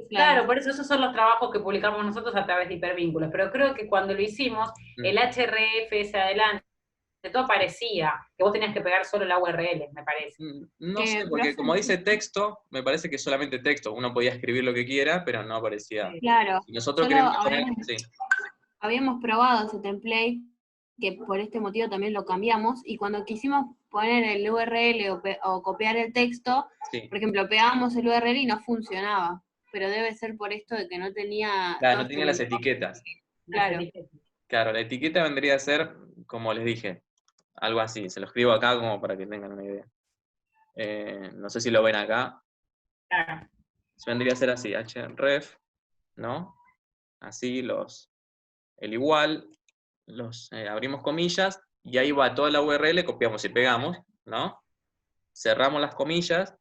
Claro, por eso esos son los trabajos que publicamos nosotros a través de hipervínculos. Pero creo que cuando lo hicimos, el HRF ese adelante, todo aparecía, que vos tenías que pegar solo la URL, me parece. No sé, porque como dice texto, me parece que es solamente texto. Uno podía escribir lo que quiera, pero no aparecía. Claro. Y nosotros queremos poner, habíamos probado ese template, que por este motivo también lo cambiamos, y cuando quisimos poner el URL o copiar el texto, por ejemplo, pegábamos el URL y no funcionaba. Pero debe ser por esto de que no tenía... Claro, no tenía las etiquetas. Claro, la etiqueta vendría a ser, como les dije, algo así. Se lo escribo acá como para que tengan una idea. No sé si lo ven acá. Claro. Vendría a ser así, href, ¿no? Así el igual, abrimos comillas, y ahí va toda la URL, copiamos y pegamos, ¿no? Cerramos las comillas,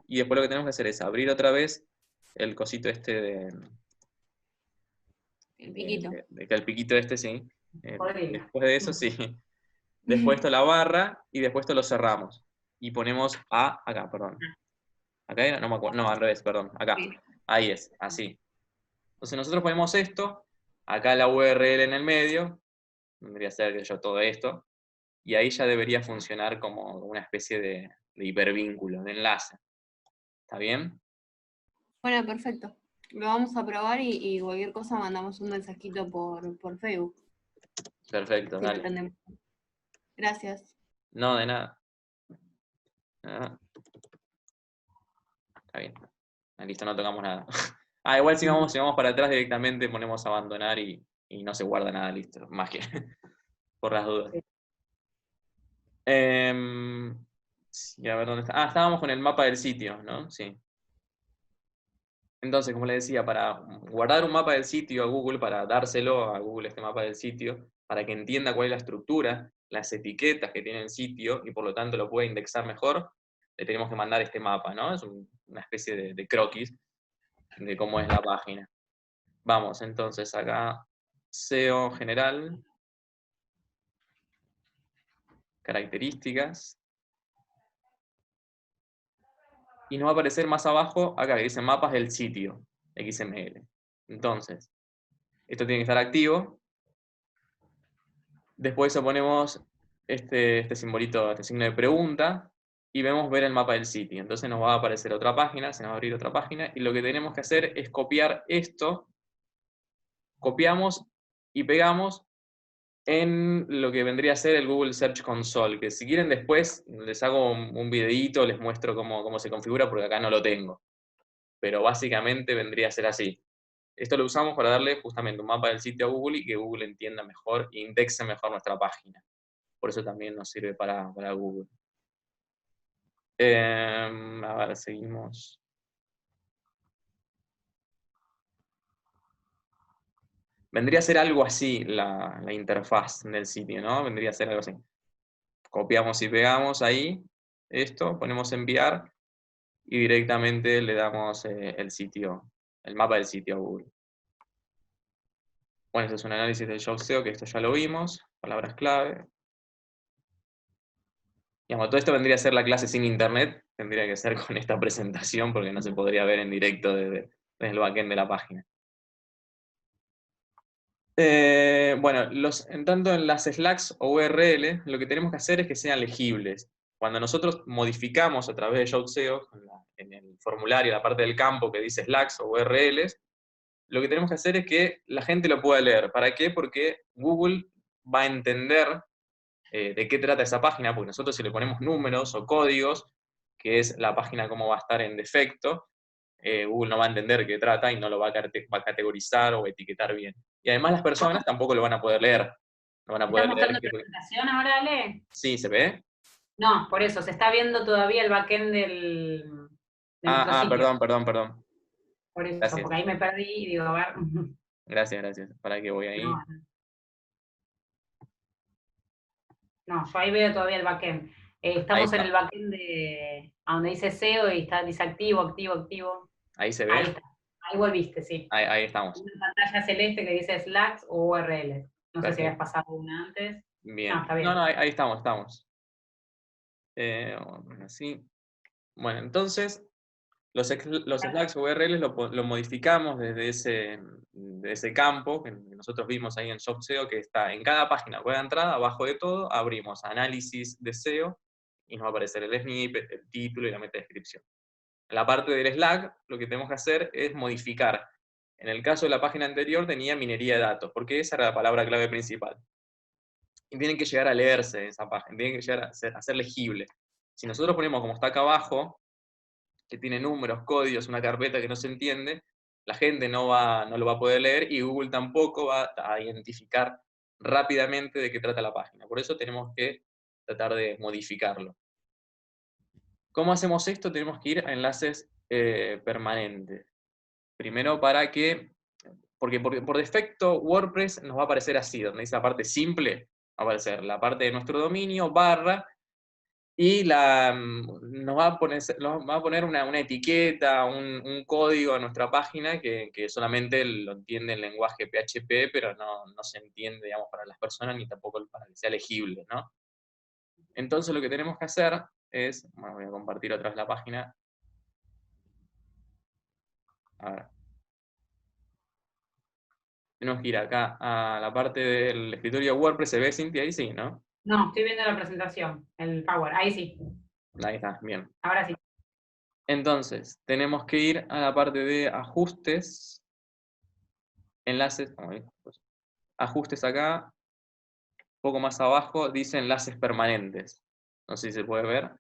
y después lo que tenemos que hacer es abrir otra vez el cosito este el piquito. El piquito este, sí. Después de eso, sí. Después esto la barra, y después esto lo cerramos. Y ponemos acá, perdón. Acá era, no me acuerdo, no, al revés, perdón, acá. Ahí es, así. Entonces nosotros ponemos esto, acá la URL en el medio, vendría a ser todo esto, y ahí ya debería funcionar como una especie de hipervínculo, de enlace. ¿Está bien? Bueno, perfecto. Lo vamos a probar y cualquier cosa mandamos un mensajito por Facebook. Perfecto, dale. Gracias. No, de nada. Está bien. Listo, no tocamos nada. Igual si vamos para atrás directamente ponemos abandonar y y no se guarda nada, listo, más que por las dudas. Sí. Sí, a ver dónde está. Ah, estábamos con el mapa del sitio, ¿no? Sí. Entonces, como le decía, para guardar un mapa del sitio a Google, para dárselo a Google este mapa del sitio, para que entienda cuál es la estructura, las etiquetas que tiene el sitio, y por lo tanto lo pueda indexar mejor, le tenemos que mandar este mapa, ¿no? Es una especie de croquis de cómo es la página. Vamos, entonces acá, SEO general, características, y nos va a aparecer más abajo, acá que dice mapas del sitio, XML. Entonces, esto tiene que estar activo. Después ponemos este simbolito, este signo de pregunta, y vemos ver el mapa del sitio. Entonces nos va a aparecer otra página, se nos va a abrir otra página, y lo que tenemos que hacer es copiar esto, copiamos y pegamos en lo que vendría a ser el Google Search Console, que si quieren después les hago un videíto, les muestro cómo se configura, porque acá no lo tengo. Pero básicamente vendría a ser así. Esto lo usamos para darle justamente un mapa del sitio a Google y que Google entienda mejor e indexe mejor nuestra página. Por eso también nos sirve para Google. A ver, seguimos. Vendría a ser algo así la interfaz del sitio, ¿no? Vendría a ser algo así. Copiamos y pegamos ahí esto, ponemos enviar y directamente le damos el mapa del sitio a Google. Bueno, este es un análisis del Yoast SEO, que esto ya lo vimos, palabras clave. Digamos, todo esto vendría a ser la clase sin internet, tendría que ser con esta presentación porque no se podría ver en directo desde el backend de la página. Bueno, tanto en las slacks o URL, lo que tenemos que hacer es que sean legibles. Cuando nosotros modificamos a través de Yoast SEO, en el formulario, la parte del campo que dice slacks o URLs, lo que tenemos que hacer es que la gente lo pueda leer. ¿Para qué? Porque Google va a entender de qué trata esa página, porque nosotros si le ponemos números o códigos, que es la página cómo va a estar en defecto, Google no va a entender qué trata y no lo va a categorizar o etiquetar bien. Y además las personas tampoco lo van a poder leer. No van a poder ¿Estás leer. mostrando la presentación ahora, Ale? Sí, ¿se ve? No, por eso, se está viendo todavía el backend de nuestro sitio. Perdón. Por eso, Gracias. porque ahí me perdí y digo, a ver. Gracias. ¿Para qué voy ahí? No, yo ahí veo todavía el backend. Estamos en el backend a donde dice SEO y dice activo. Ahí se ve. Ahí está. Ahí volviste, sí. Ahí estamos. Una pantalla celeste que dice slacks o URL. No sé si habías pasado una antes. Bien. No, está bien. No, ahí estamos. Así. Bueno, entonces, los slacks URLs lo modificamos desde ese campo que nosotros vimos ahí en Yoast SEO, que está en cada página web de entrada, abajo de todo, abrimos análisis de SEO y nos va a aparecer el snippet, el título y la metadescripción. En la parte del Slack, lo que tenemos que hacer es modificar. En el caso de la página anterior tenía minería de datos, porque esa era la palabra clave principal. Y tienen que llegar a leerse esa página, tienen que llegar a ser legible. Si nosotros ponemos como está acá abajo, que tiene números, códigos, una carpeta que no se entiende, la gente no lo va a poder leer y Google tampoco va a identificar rápidamente de qué trata la página. Por eso tenemos que tratar de modificarlo. ¿Cómo hacemos esto? Tenemos que ir a enlaces permanentes. Primero porque por defecto WordPress nos va a aparecer así, donde dice la parte simple, va a aparecer la parte de nuestro dominio, barra, y nos va a poner una etiqueta, un código a nuestra página que solamente lo entiende el lenguaje PHP, pero no se entiende, digamos, para las personas, ni tampoco para que sea legible, ¿no? Entonces lo que tenemos que hacer es, bueno, voy a compartir otra vez la página. A ver. Tenemos que ir acá a la parte del escritorio WordPress, ¿se ve, Cintia? Ahí sí, ¿no? No, estoy viendo la presentación, el Power, ahí sí. Ahí está, bien. Ahora sí. Entonces, tenemos que ir a la parte de ajustes, enlaces, ajustes acá, un poco más abajo, dice enlaces permanentes. No sé si se puede ver.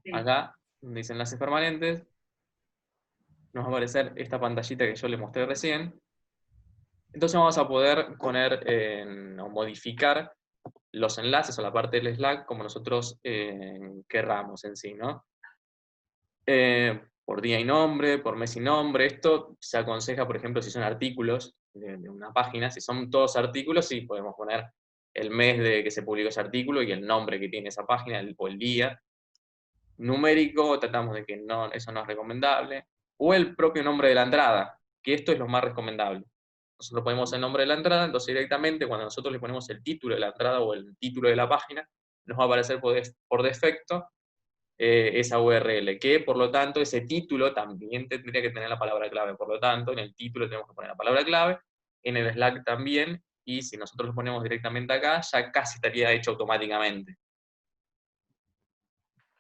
Sí. Acá, dice enlaces permanentes, nos va a aparecer esta pantallita que yo les mostré recién. Entonces vamos a poder poner o modificar los enlaces o la parte del Slack como nosotros querramos en sí, ¿no? Por día y nombre, por mes y nombre. Esto se aconseja, por ejemplo, si son artículos de una página. Si son todos artículos, sí, podemos poner el mes de que se publicó ese artículo y el nombre que tiene esa página, o el día. Numérico, tratamos de que no, eso no es recomendable. O el propio nombre de la entrada, que esto es lo más recomendable. Nosotros ponemos el nombre de la entrada, entonces directamente cuando nosotros le ponemos el título de la entrada o el título de la página, nos va a aparecer por defecto esa URL, que por lo tanto ese título también tendría que tener la palabra clave. Por lo tanto, en el título tenemos que poner la palabra clave, en el Slack también, y si nosotros lo ponemos directamente acá, ya casi estaría hecho automáticamente.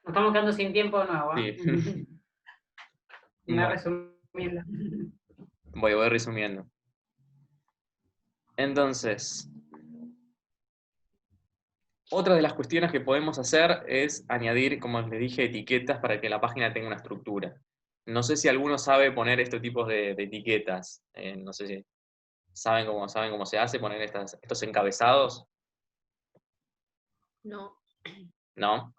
Nos estamos quedando sin tiempo de nuevo, ¿eh? Sí. Me resumiendo. Voy resumiendo. Entonces, otra de las cuestiones que podemos hacer es añadir, como les dije, etiquetas para que la página tenga una estructura. No sé si alguno sabe poner estos tipos de etiquetas. No sé si saben cómo se hace, poner estos encabezados. No. ¿No?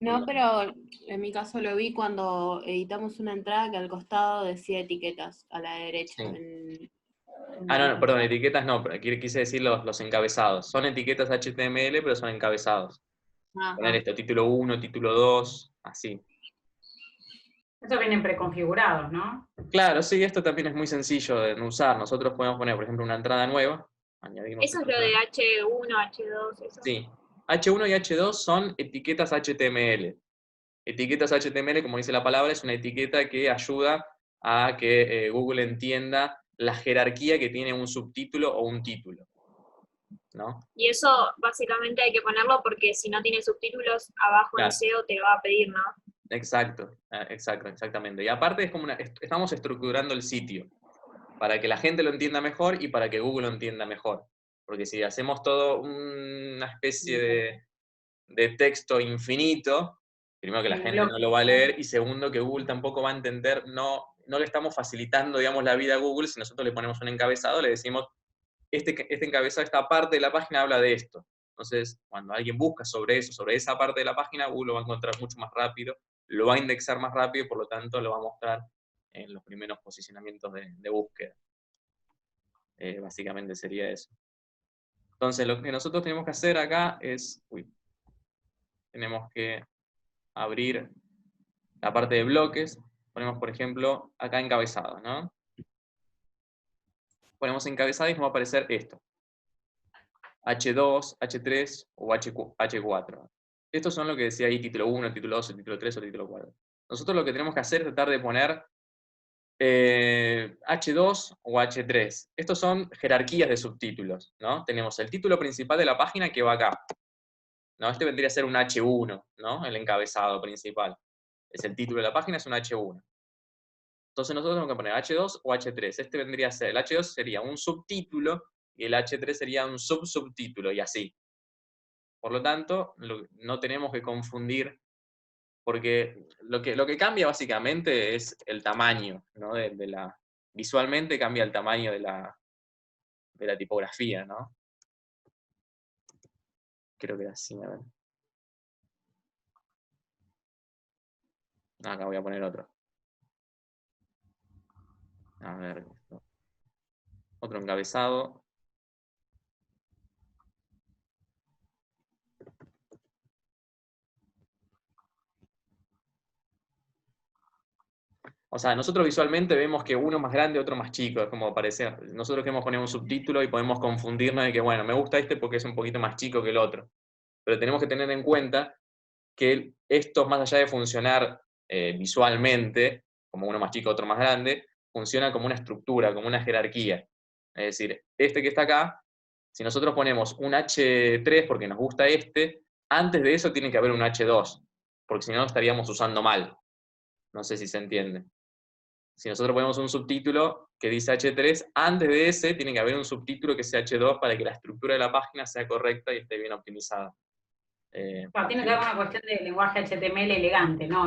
No, pero en mi caso lo vi cuando editamos una entrada que al costado decía etiquetas, a la derecha. Sí. No, perdón, etiquetas no, pero aquí quise decir los encabezados. Son etiquetas HTML, pero son encabezados. Ajá. Poner esto, título 1, título 2, así. Estos vienen preconfigurados, ¿no? Claro, sí, esto también es muy sencillo de usar. Nosotros podemos poner, por ejemplo, una entrada nueva. Añadimos Eso es lo de H1, H2, eso. Sí. H1 y H2 son etiquetas HTML. Etiquetas HTML, como dice la palabra, es una etiqueta que ayuda a que Google entienda la jerarquía que tiene un subtítulo o un título, ¿no? Y eso básicamente hay que ponerlo porque si no tiene subtítulos, abajo en SEO te va a pedir, ¿no? Exacto, exactamente. Y aparte es como estamos estructurando el sitio para que la gente lo entienda mejor y para que Google lo entienda mejor. Porque si hacemos todo una especie de texto infinito, primero que la gente no lo va a leer y segundo que Google tampoco va a entender, no le estamos facilitando, digamos, la vida a Google si nosotros le ponemos un encabezado, le decimos, este encabezado, esta parte de la página habla de esto. Entonces, cuando alguien busca sobre eso, sobre esa parte de la página, Google lo va a encontrar mucho más rápido, lo va a indexar más rápido y por lo tanto lo va a mostrar en los primeros posicionamientos de búsqueda. Básicamente sería eso. Entonces, lo que nosotros tenemos que hacer acá es, tenemos que abrir la parte de bloques, ponemos, por ejemplo, acá encabezado, ¿no? Ponemos encabezado y nos va a aparecer esto. H2, H3 o H4. Estos son lo que decía ahí, título 1, título 2, título 3 o título 4. Nosotros lo que tenemos que hacer es tratar de poner H2 o H3. Estos son jerarquías de subtítulos, ¿no? Tenemos el título principal de la página que va acá, ¿no? Este vendría a ser un H1, ¿no? El encabezado principal. Es el título de la página, es un H1. Entonces nosotros tenemos que poner H2 o H3. Este vendría a ser, el H2 sería un subtítulo y el H3 sería un subsubtítulo y así. Por lo tanto, no tenemos que confundir, porque lo que cambia básicamente es el tamaño, ¿no? Visualmente cambia el tamaño de la tipografía, ¿no? Creo que era así, a ver. Acá voy a poner otro. A ver, otro encabezado. O sea, nosotros visualmente vemos que uno es más grande, otro más chico, es como parece. Nosotros queremos poner un subtítulo y podemos confundirnos de que, bueno, me gusta este porque es un poquito más chico que el otro. Pero tenemos que tener en cuenta que esto, más allá de funcionar visualmente, como uno más chico, otro más grande, funciona como una estructura, como una jerarquía. Es decir, este que está acá, si nosotros ponemos un H3 porque nos gusta este, antes de eso tiene que haber un H2, porque si no estaríamos usando mal. No sé si se entiende. Si nosotros ponemos un subtítulo que dice H3, antes de ese tiene que haber un subtítulo que sea H2 para que la estructura de la página sea correcta y esté bien optimizada. Tiene que haber una cuestión de lenguaje HTML elegante, no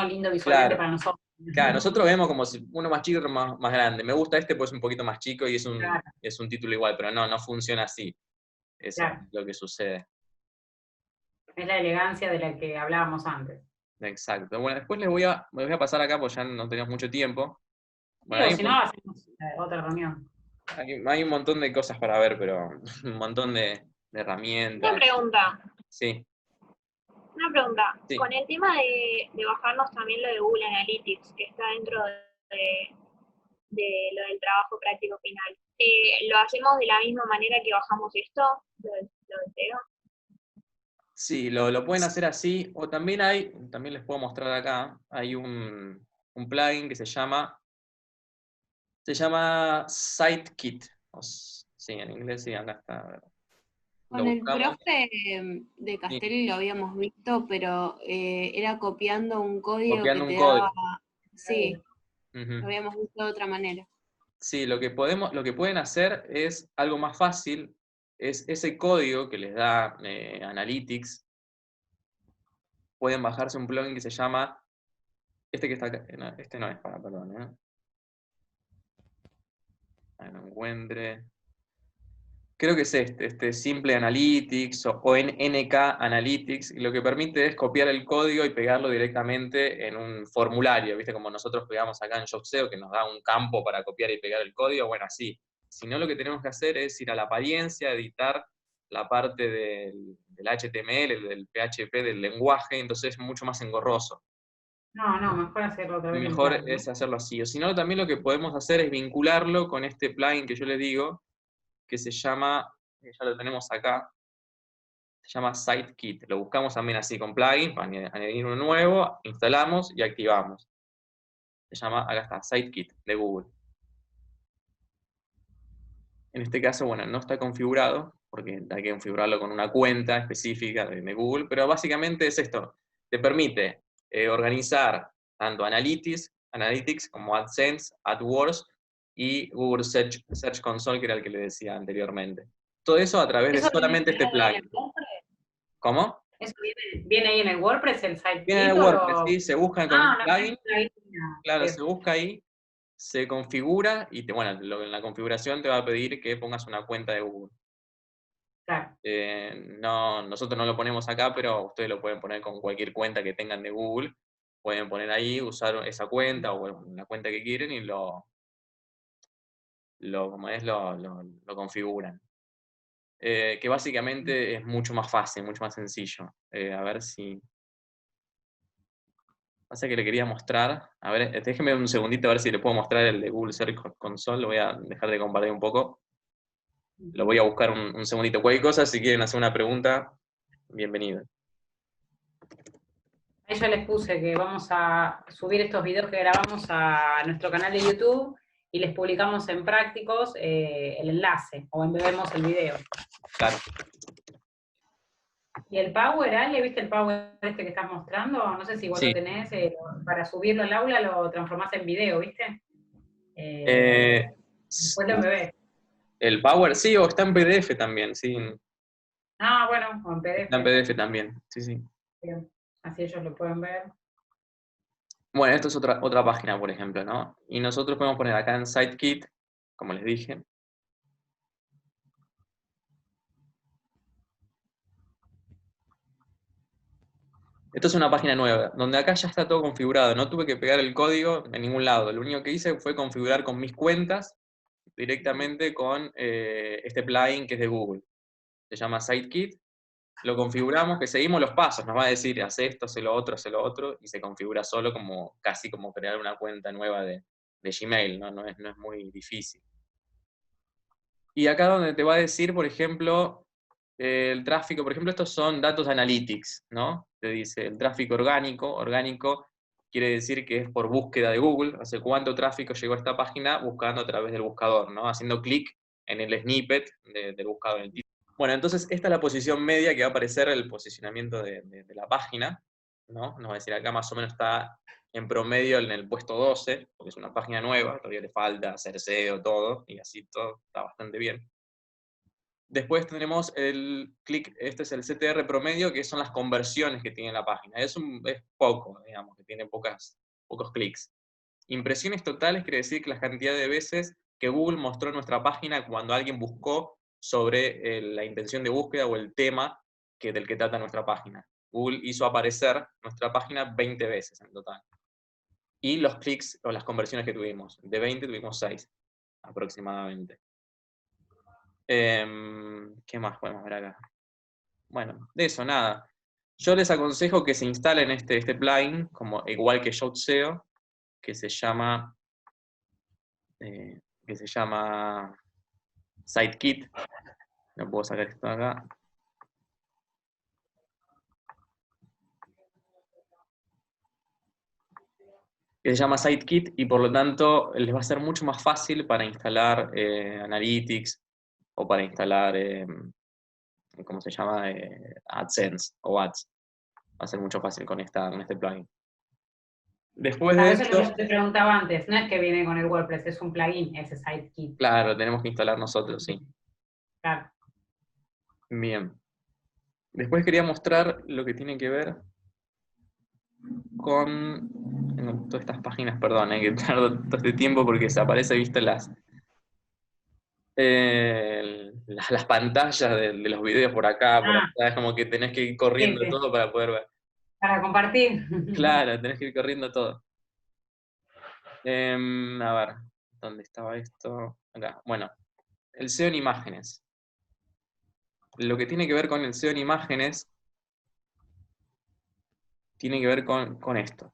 lindo visualmente, claro, para nosotros. Claro, nosotros vemos como si uno más chico y otro más grande. Me gusta este, pues un poquito más chico y Claro. es un título igual, pero no funciona así. Eso Claro. es lo que sucede. Es la elegancia de la que hablábamos antes. Exacto. Bueno, después les voy a pasar acá, porque ya no tenemos mucho tiempo. Bueno, Sí, o si no, hacemos otra reunión. hay un montón de cosas para ver, pero un montón de herramientas. Una pregunta. Sí. Una pregunta. Sí. Con el tema de bajarnos también lo de Google Analytics, que está dentro de lo del trabajo práctico final, ¿lo hacemos de la misma manera que bajamos esto, lo del SEO? Sí, lo pueden hacer así, o también les puedo mostrar acá, hay un plugin que se llama SiteKit. Sí, en inglés sí, acá está. A ver. Con el profe de Castelli lo habíamos visto, pero era copiando un código Copiando que un te código. daba. Sí, lo habíamos visto de otra manera. Sí, lo que pueden hacer es algo más fácil, es ese código que les da Analytics. Pueden bajarse un plugin que se llama, este que está acá, no, este no es para, perdón, no encuentre. Creo que es este Simple Analytics o NK Analytics, y lo que permite es copiar el código y pegarlo directamente en un formulario, ¿viste? Como nosotros pegamos acá en ShopSeo, que nos da un campo para copiar y pegar el código, bueno, así. Si no, lo que tenemos que hacer es ir a la apariencia, editar la parte del HTML, del PHP, del lenguaje, entonces es mucho más engorroso. No, mejor hacerlo otra vez. Mejor es hacerlo así. O si no, también lo que podemos hacer es vincularlo con este plugin que yo les digo, que se llama, ya lo tenemos acá, se llama SiteKit. Lo buscamos también así con plugin, para añadir uno nuevo, instalamos y activamos. Se llama, acá está, SiteKit de Google. En este caso, bueno, no está configurado, porque hay que configurarlo con una cuenta específica de Google, pero básicamente es esto. Te permite organizar tanto Analytics como AdSense, AdWords y Google Search Console, que era el que le decía anteriormente. Todo eso a través de solamente este plugin. ¿Cómo? ¿Eso viene ahí en el WordPress, el site? Viene en el WordPress, sí, se busca con un plugin. No, claro, se busca ahí, se configura y en la configuración te va a pedir que pongas una cuenta de Google. Claro. Nosotros no lo ponemos acá, pero ustedes lo pueden poner con cualquier cuenta que tengan de Google. Pueden poner ahí, usar esa cuenta o la cuenta que quieren y lo configuran. Que básicamente es mucho más fácil, mucho más sencillo. A ver si... Pasa que le quería mostrar. A ver, déjenme un segundito a ver si le puedo mostrar el de Google Search Console. Lo voy a dejar de compartir un poco. Lo voy a buscar un segundito. Cualquier cosa, si quieren hacer una pregunta, bienvenido. Ahí yo les puse que vamos a subir estos videos que grabamos a nuestro canal de YouTube y les publicamos en Prácticos el enlace, o embebemos el video. Claro. ¿Y el Power, Ale? ¿Viste el Power este que estás mostrando? No sé si vos lo tenés, para subirlo al aula lo transformás en video, ¿viste? Después lo embebés. El Power, sí, o está en PDF también, sí. Bueno, o en PDF. Está en PDF también, sí. Bien. Así ellos lo pueden ver. Bueno, esto es otra página, por ejemplo, ¿no? Y nosotros podemos poner acá en SiteKit, como les dije. Esto es una página nueva, donde acá ya está todo configurado. No tuve que pegar el código en ningún lado. Lo único que hice fue configurar con mis cuentas directamente con este plugin que es de Google. Se llama SiteKit. Lo configuramos, que seguimos los pasos. Nos va a decir, hace esto, hace lo otro, y se configura solo casi como crear una cuenta nueva de Gmail, ¿no? No es muy difícil. Y acá donde te va a decir, por ejemplo, el tráfico, por ejemplo, estos son datos analytics, ¿no? Te dice el tráfico orgánico quiere decir que es por búsqueda de Google, hace cuánto tráfico llegó a esta página buscando a través del buscador, ¿no? Haciendo clic en el snippet del buscador. Bueno, entonces esta es la posición media que va a aparecer el posicionamiento de la página, ¿no? Nos va a decir acá más o menos está en promedio en el puesto 12, porque es una página nueva, todavía le falta hacer SEO, todo, y así todo está bastante bien. Después tenemos el clic, este es el CTR promedio, que son las conversiones que tiene la página. Es poco, digamos, que tiene pocos clics. Impresiones totales quiere decir que la cantidad de veces que Google mostró nuestra página cuando alguien buscó sobre la intención de búsqueda o el tema del que trata nuestra página. Google hizo aparecer nuestra página 20 veces en total. Y los clics o las conversiones que tuvimos. De 20 tuvimos 6 aproximadamente. ¿Qué más podemos ver acá? Bueno, de eso, nada. Yo les aconsejo que se instalen este plugin, igual que Shout SEO, que se llama SiteKit. No puedo sacar esto de acá. Que se llama SiteKit y por lo tanto les va a ser mucho más fácil para instalar Analytics o para instalar, ¿cómo se llama? AdSense o Ads. Va a ser mucho fácil con este plugin. Después de Eso es lo esto, que yo te preguntaba antes, no es que viene con el WordPress, es un plugin, ese SiteKit. claro, tenemos que instalar nosotros, sí. Claro. Bien. Después quería mostrar lo que tiene que ver con todas estas páginas, perdón, que tardo todo este tiempo porque se aparece, viste, las pantallas de los videos por acá, es como que tenés que ir corriendo Sí. todo para poder ver. Para compartir. Claro, tenés que ir corriendo todo. A ver, ¿dónde estaba esto? Acá, bueno, el SEO en imágenes. Lo que tiene que ver con el SEO en imágenes tiene que ver con esto.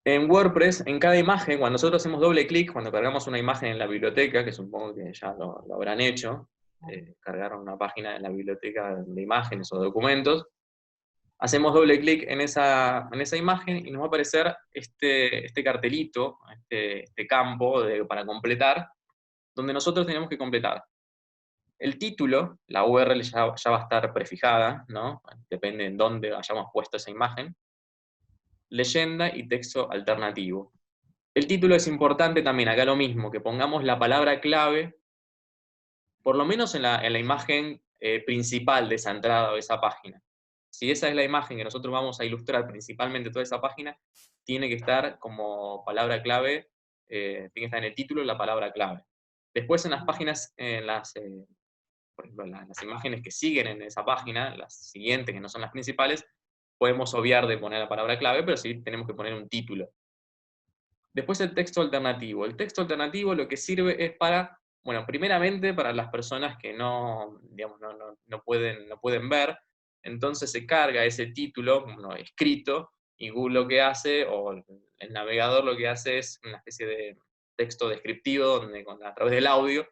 En WordPress, en cada imagen, cuando nosotros hacemos doble clic, cuando cargamos una imagen en la biblioteca, que supongo que ya lo habrán hecho, cargaron una página en la biblioteca de imágenes o documentos, hacemos doble clic en esa imagen y nos va a aparecer este cartelito, este campo para completar, donde nosotros tenemos que completar el título, la URL ya va a estar prefijada, ¿no? Depende en dónde hayamos puesto esa imagen, leyenda y texto alternativo. El título es importante también, acá lo mismo, que pongamos la palabra clave, por lo menos en la imagen principal de esa entrada o de esa página. Si esa es la imagen que nosotros vamos a ilustrar principalmente toda esa página, tiene que estar como palabra clave, tiene que estar en el título la palabra clave. Después en las páginas, por ejemplo, las imágenes que siguen en esa página, las siguientes que no son las principales, podemos obviar de poner la palabra clave, pero sí tenemos que poner un título. Después el texto alternativo. El texto alternativo lo que sirve es para, bueno, primeramente para las personas que no, digamos, no pueden ver, entonces se carga ese título escrito, y Google lo que hace, o el navegador lo que hace es una especie de texto descriptivo, donde a través del audio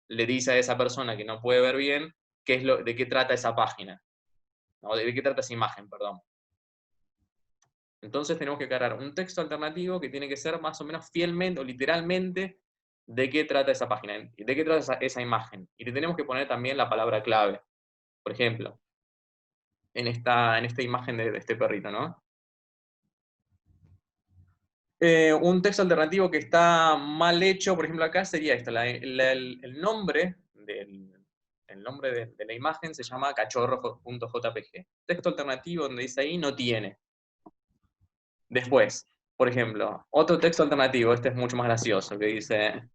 le dice a esa persona que no puede ver bien de qué trata esa página, ¿no? De qué trata esa imagen, perdón. Entonces tenemos que cargar un texto alternativo que tiene que ser más o menos fielmente o literalmente de qué trata esa página, de qué trata esa imagen. Y le tenemos que poner también la palabra clave. Por ejemplo, en esta imagen de este perrito, ¿no? Un texto alternativo que está mal hecho, por ejemplo, acá sería esto. El nombre de la imagen se llama cachorro.jpg. Texto alternativo donde dice ahí no tiene. Después, por ejemplo, otro texto alternativo, este es mucho más gracioso, que dice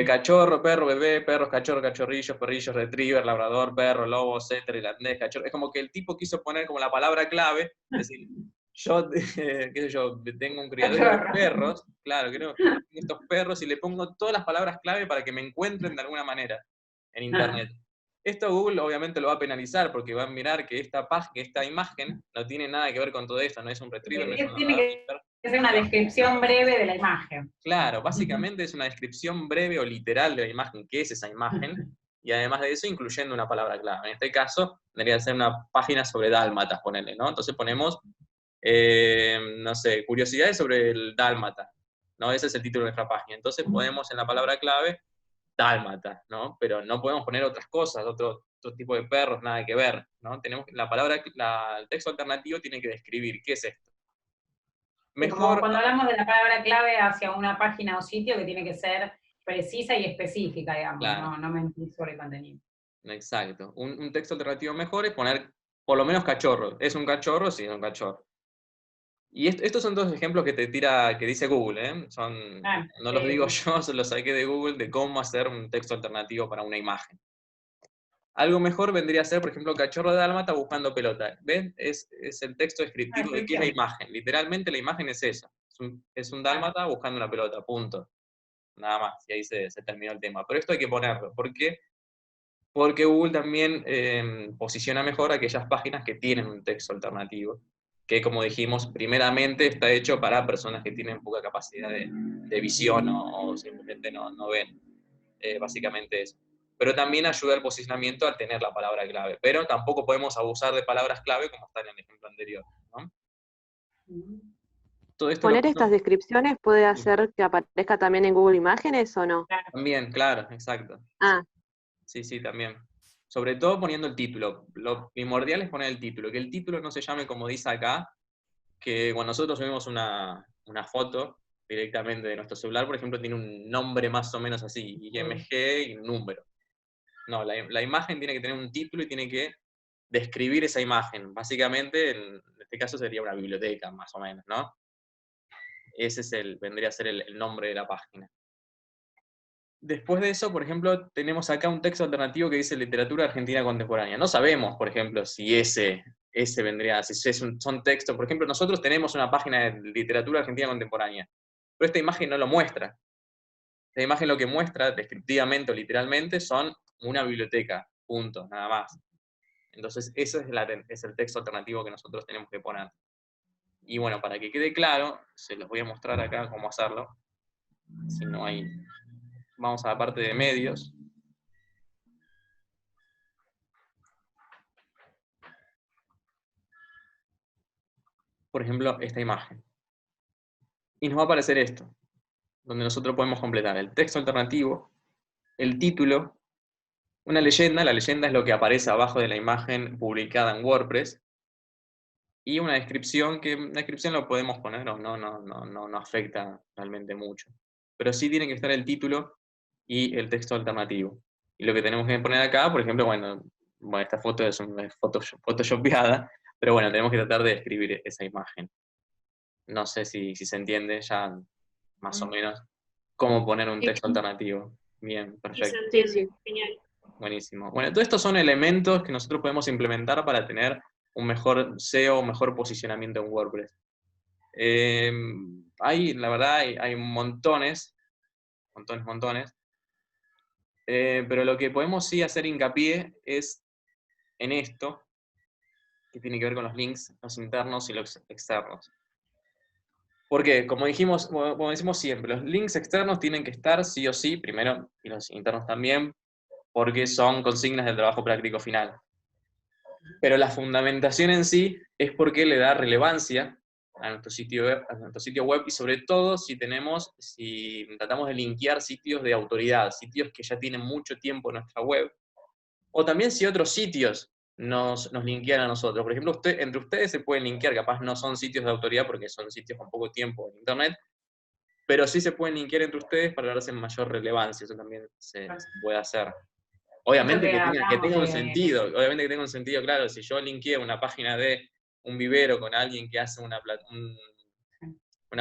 cachorro, perro, bebé, perros, cachorro, cachorrillos, perrillos, retriever, labrador, perro, lobo, setter, irlandés, cachorro. Es como que el tipo quiso poner como la palabra clave, es decir, yo, qué sé yo, tengo un criadero de perros, claro, creo que tengo estos perros y le pongo todas las palabras clave para que me encuentren de alguna manera en internet. Esto Google obviamente lo va a penalizar porque va a mirar que esta imagen no tiene nada que ver con todo esto, no es un retriever, no es un Tiene que ser una descripción breve de la imagen. Claro, básicamente es una descripción breve o literal de la imagen, qué es esa imagen, y además de eso incluyendo una palabra clave. En este caso, tendría que ser una página sobre dálmatas, ponerle, ¿no? Entonces ponemos, no sé, curiosidades sobre el dálmata, ¿no? Ese es el título de nuestra página. Entonces ponemos en la palabra clave dálmata, ¿no? Pero no podemos poner otras cosas, otro tipo de perros, nada que ver, ¿no? Tenemos el texto alternativo tiene que describir qué es esto. Mejor, como cuando hablamos de la palabra clave hacia una página o sitio que tiene que ser precisa y específica, digamos, claro. No mentir sobre el contenido. Exacto. Un texto alternativo mejor es poner por lo menos cachorro. ¿Es un cachorro? Sí, es un cachorro. Y estos son dos ejemplos que te tira, que dice Google, ¿eh? No los digo yo, se los saqué de Google, de cómo hacer un texto alternativo para una imagen. Algo mejor vendría a ser, por ejemplo, cachorro de dálmata buscando pelota. ¿Ven? Es el texto descriptivo de qué es la imagen. Literalmente la imagen es eso. Es un dálmata buscando una pelota, punto. Nada más, y ahí se terminó el tema. Pero esto hay que ponerlo. ¿Por qué? Porque Google también posiciona mejor aquellas páginas que tienen un texto alternativo, que como dijimos, primeramente está hecho para personas que tienen poca capacidad de visión o simplemente no ven. Básicamente eso. Pero también ayuda al posicionamiento al tener la palabra clave. Pero tampoco podemos abusar de palabras clave como está en el ejemplo anterior, ¿no? Todo esto ¿Poner estas descripciones puede hacer que aparezca también en Google Imágenes o no? También, claro, exacto. Ah. Sí, también. Sobre todo poniendo el título. Lo primordial es poner el título. Que el título no se llame como dice acá, que cuando nosotros subimos una foto directamente de nuestro celular, por ejemplo, tiene un nombre más o menos así, IMG y un número. No, la imagen tiene que tener un título y tiene que describir esa imagen. Básicamente, en este caso sería una biblioteca, más o menos, ¿no? Ese vendría a ser el nombre de la página. Después de eso, por ejemplo, tenemos acá un texto alternativo que dice literatura argentina contemporánea. No sabemos, por ejemplo, si ese vendría, si son textos. Por ejemplo, nosotros tenemos una página de literatura argentina contemporánea, pero esta imagen no lo muestra. Esta imagen lo que muestra, descriptivamente o literalmente, son una biblioteca, punto, nada más. Entonces, ese es el texto alternativo que nosotros tenemos que poner. Y bueno, para que quede claro, se los voy a mostrar acá cómo hacerlo. Si no hay... Vamos a la parte de medios. Por ejemplo, esta imagen. Y nos va a aparecer esto, donde nosotros podemos completar el texto alternativo, el título, una leyenda. La leyenda es lo que aparece abajo de la imagen publicada en WordPress, y una descripción, que la descripción lo podemos poner o no afecta realmente mucho. Pero sí tiene que estar el título y el texto alternativo. Y lo que tenemos que poner acá, por ejemplo, bueno, esta foto es una photoshopeada, pero bueno, tenemos que tratar de describir esa imagen. No sé si se entiende ya más o menos cómo poner un texto alternativo. Bien, perfecto. Sí. Genial. Buenísimo. Bueno, todos estos son elementos que nosotros podemos implementar para tener un mejor SEO, un mejor posicionamiento en WordPress. La verdad, hay montones. Pero lo que podemos sí hacer hincapié es en esto, que tiene que ver con los links, los internos y los externos. Porque, como decimos siempre, los links externos tienen que estar sí o sí, primero, y los internos también, porque son consignas del trabajo práctico final. Pero la fundamentación en sí es porque le da relevancia a nuestro sitio web, y sobre todo si tratamos de linkear sitios de autoridad, sitios que ya tienen mucho tiempo en nuestra web, o también si otros sitios nos linkean a nosotros. Por ejemplo, entre ustedes se pueden linkear, capaz no son sitios de autoridad porque son sitios con poco tiempo en Internet, pero sí se pueden linkear entre ustedes para darse mayor relevancia. Eso también se puede hacer. Obviamente que tenga un sentido, claro. Si yo linkeo una página de un vivero con alguien que hace una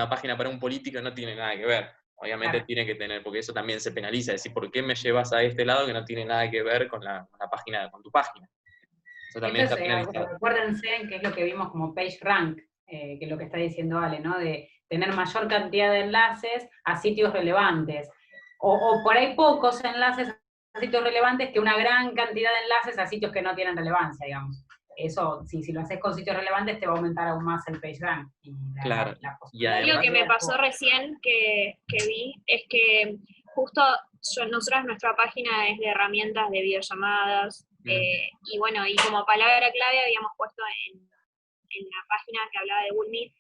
página para un político, no tiene nada que ver. Obviamente tiene que tener, porque eso también se penaliza, es decir, ¿por qué me llevas a este lado que no tiene nada que ver con con tu página? Eso también está penalizado. Acuérdense que es lo que vimos como page rank, que es lo que está diciendo Ale, ¿no? De tener mayor cantidad de enlaces a sitios relevantes. O por ahí pocos enlaces a sitios relevantes que una gran cantidad de enlaces a sitios que no tienen relevancia, digamos. Eso, si lo haces con sitios relevantes, te va a aumentar aún más el page rank. Claro. Lo que me pasó recién que vi es que justo nosotros nuestra página es de herramientas de videollamadas, y bueno, y como palabra clave habíamos puesto en la página que hablaba de Google Meet,